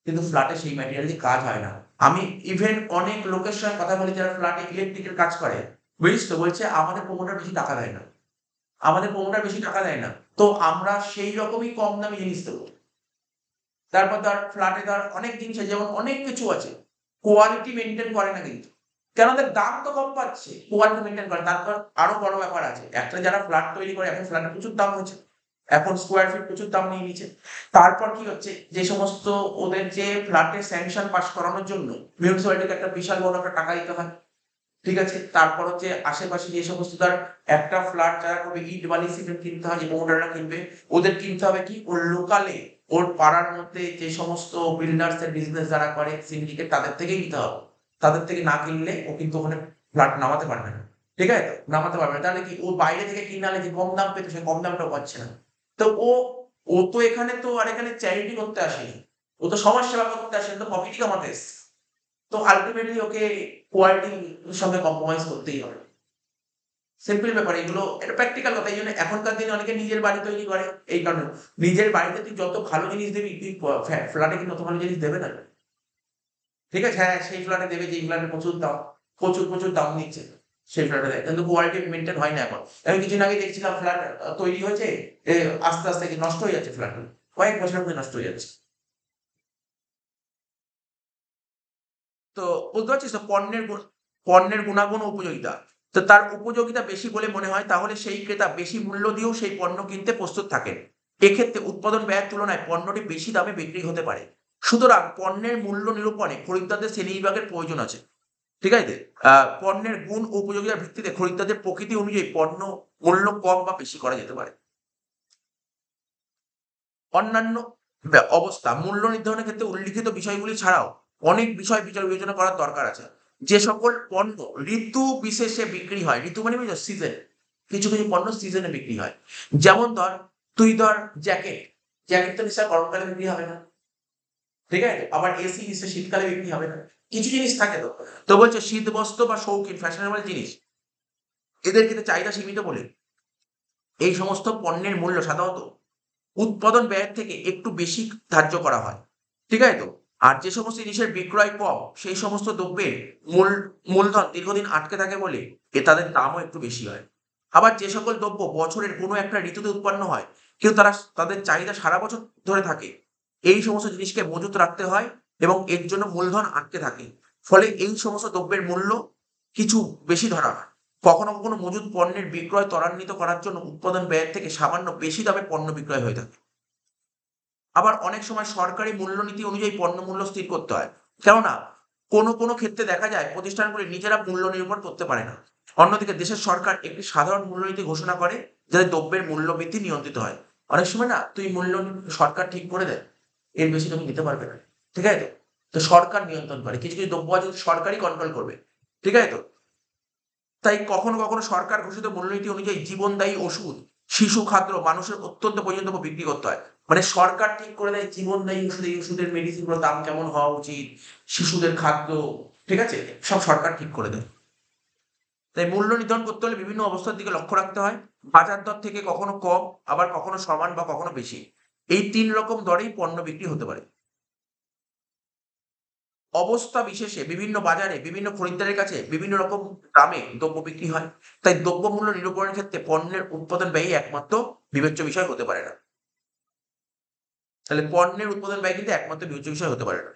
কিন্তু ফ্ল্যাটে সেই ম্যাটেরিয়াল দিয়ে কাজ হয় না। আমি ইভেন অনেক লোকের সঙ্গে কথা বলি যারা ফ্ল্যাটে ইলেকট্রিকের কাজ করে, বুঝিস তো, বলছে আমাদের প্রমোটার বেশি টাকা দেয় না, আমাদের প্রমোটার বেশি টাকা দেয় না, তো আমরা সেই রকমই কম দামি জিনিস দেবো। তারপর ধর ফ্ল্যাটে ধর অনেক জিনিস আছে, যেমন অনেক কিছু আছে কোয়ালিটি মেনটেন করে না, কিন্তু কেন, দেখ দাম তো কম পাচ্ছে, কোয়ালিটি মেনটেন করে। তারপর আরো বড় ব্যাপার আছে, একটা যারা ফ্ল্যাট তৈরি করে, এখন ফ্ল্যাটের প্রচুর দাম হয়েছে, এখন স্কোয়ার ফিট প্রচুর দাম নিয়ে নিচ্ছে। তারপর কি হচ্ছে, যে সমস্ত ওদের যে ফ্ল্যাটের স্যাংশন পাস করানোর জন্য মিউনিসিপ্যালিটিকে একটা বিশাল বড় একটা টাকা দিতে হয়, ঠিক আছে। তারপর হচ্ছে আশেপাশে যে সমস্ত ধর একটা ফ্ল্যাট যারা করবে, ইট বালি সিমেন্ট কিনতে হয়, যে প্রমোটাররা কিনবে, ওদের কিনতে হবে কি, ওর লোকালে ওর পাড়ার মধ্যে যে সমস্ত বিল্ডার্স এর বিজনেস যারা করে সিন্ডিকেট, তাদের থেকেই নিতে হবে। তাদের থেকে না কিনলে ও কিন্তু ওখানে ফ্ল্যাট নামাতে পারবে না, ঠিক আছে, তো নামাতে পারবে না। তাহলে কি, ও বাইরে থেকে কিনে আনলে যে কম দাম পেত, সে কম দামটাও পাচ্ছে না। তো ও ও তো এখানে তো আর এখানে চ্যারিটি করতে আসেনি, ও তো সমাজ সেবা করতে আসেনি, তো প্রফিটই কামাতে এসছে। তো আলটিমেটলি ওকে কোয়ালিটির সঙ্গে কম্প্রোমাইজ করতেই হবে। সিম্পল ব্যাপার এগুলো, এটা প্র্যাকটিক্যাল কথা। এই জন্য এখনকার দিনে অনেকে নিজের বাড়ি তৈরি করে এই কারণে। নিজের বাড়িতে তুই যত ভালো জিনিস দিবি, তুই ফ্ল্যাটে কিন্তু অত ভালো জিনিস দেবে না, ঠিক আছে। হ্যাঁ, সেই ফ্ল্যাটে দেবে যেই ফ্ল্যাটে প্রচুর দাম, প্রচুর প্রচুর দাম নিচ্ছে, সেই ফ্ল্যাটে দেয়, কিন্তু কোয়ালিটি মেনটেন হয় না এখন। আমি কিছুদিন আগে দেখছিলাম ফ্ল্যাট তৈরি হয়েছে, আস্তে আস্তে কি নষ্ট হয়ে যাচ্ছে ফ্ল্যাট, কয়েক বছরের মধ্যে নষ্ট হয়ে যাচ্ছে। তো বুঝতে পারছিস তো, পণ্যের গুণাগুণ ও উপযোগিতা। তো তার উপযোগিতা বেশি বলে মনে হয়, তাহলে সেই ক্রেতা বেশি মূল্য দিয়েও সেই পণ্য কিনতে প্রস্তুত থাকেন। এক্ষেত্রে উৎপাদন ব্যয়ের তুলনায় পণ্যটি বেশি দামে বিক্রি হতে পারে। সুতরাং পণ্যের মূল্য নিরূপণে খরিদ্দারদের শ্রেণীবিভাগের প্রয়োজন আছে, ঠিক আছে। পণ্যের গুণ ও উপযোগিতার ভিত্তিতে খরিদ্দারদের প্রকৃতি অনুযায়ী পণ্য মূল্য কম বা বেশি করা যেতে পারে। অন্যান্য অবস্থা মূল্য নির্ধারণের ক্ষেত্রে উল্লিখিত বিষয়গুলি ছাড়াও অনেক বিষয় বিচার বিবেচনা করার দরকার আছে। যে সকল পণ্য ঋতু বিশেষে বিক্রি হয়, ঋতু মানে বুঝছো সিজন, কিছু কিছু পণ্য সিজনে বিক্রি হয়। যেমন ধর, তুই ধর জ্যাকেট, জ্যাকেট তো নিশ্চয় গরমকালে বিক্রি হবে না, ঠিক আছে। আবার এসি নিশ্চয় শীতকালে বিক্রি হবে না, কিছু জিনিস থাকে তো। তো বলছে শীত বস্ত্র বা শৌখিন ফ্যাশনেবল জিনিস, এদের ক্ষেত্রে চাহিদা সীমিত বলে এই সমস্ত পণ্যের মূল্য সাধারণত উৎপাদন ব্যয়ের থেকে একটু বেশি ধার্য করা হয়, ঠিক আছে তো। আর যে সমস্ত জিনিসের বিক্রয় কম, সেই সমস্ত দ্রব্যের মূল মূলধন দীর্ঘদিন আটকে থাকে বলে তাদের দামও একটু বেশি হয়। আবার যে সকল দ্রব্য বছরের কোনো একটা ঋতুতে উৎপন্ন হয়, কিন্তু তাদের চাহিদা সারা বছর ধরে থাকে, এই সমস্ত জিনিসকে মজুত রাখতে হয় এবং এর জন্য মূলধন আটকে থাকে। ফলে এই সমস্ত দ্রব্যের মূল্য কিছু বেশি ধরা হয়। কখনো কখনো মজুদ পণ্যের বিক্রয় ত্বরান্বিত করার জন্য উৎপাদন ব্যয়ের থেকে সামান্য বেশি দামে পণ্য বিক্রয় হয়ে থাকে। আবার অনেক সময় সরকারি মূল্যনীতি অনুযায়ী পণ্য মূল্য স্থির করতে হয়। কেননা কোনো কোনো ক্ষেত্রে দেখা যায় প্রতিষ্ঠানগুলি নিজেরা মূল্য নির্ভর করতে পারে না। অন্যদিকে দেশের সরকার একটি সাধারণ মূল্যনীতি ঘোষণা করে, যাতে দ্রব্যের মূল্য বৃদ্ধি নিয়ন্ত্রিত হয়। অনেক সময় না তুই মূল্য সরকার ঠিক করে দেয়, এর বেশি তুমি নিতে পারবে না, ঠিক আছে তো। তো সরকার নিয়ন্ত্রণ করে, কিছু কিছু দ্রব্য আছে সরকারই কন্ট্রোল করবে, ঠিক আছে তো। তাই কখনো কখনো সরকার ঘোষিত মূল্যনীতি অনুযায়ী জীবনদায়ী ওষুধ, শিশু খাদ্য মানুষের অত্যন্ত পর্যন্ত বিক্রি করতে হয়। মানে সরকার ঠিক করে দেয় জীবনদায়ী ওষুধ, এই ওষুধের মেডিসিন গুলোর দাম কেমন হওয়া উচিত, শিশুদের খাদ্য, ঠিক আছে, সব সরকার ঠিক করে দেয়। তাই মূল্য নির্ধারণ করতে হলে বিভিন্ন অবস্থার দিকে লক্ষ্য রাখতে হয়। বাজার দর থেকে কখনো কম, আবার কখনো সমান বা কখনো বেশি, এই তিন রকম দরেই পণ্য বিক্রি হতে পারে। অবস্থা বিশেষে বিভিন্ন বাজারে বিভিন্ন খরিদ্দারের কাছে বিভিন্ন রকম দামে দ্রব্য বিক্রি হয়। তাই দ্রব্যমূল্য নিরূপণের ক্ষেত্রে পণ্যের উৎপাদন ব্যয়ই একমাত্র বিবেচ্য বিষয় হতে পারে না। তাহলে পণ্যের উৎপাদন ব্যয় কিন্তু একমাত্র বিবেচ্য বিষয় হতে পারে না।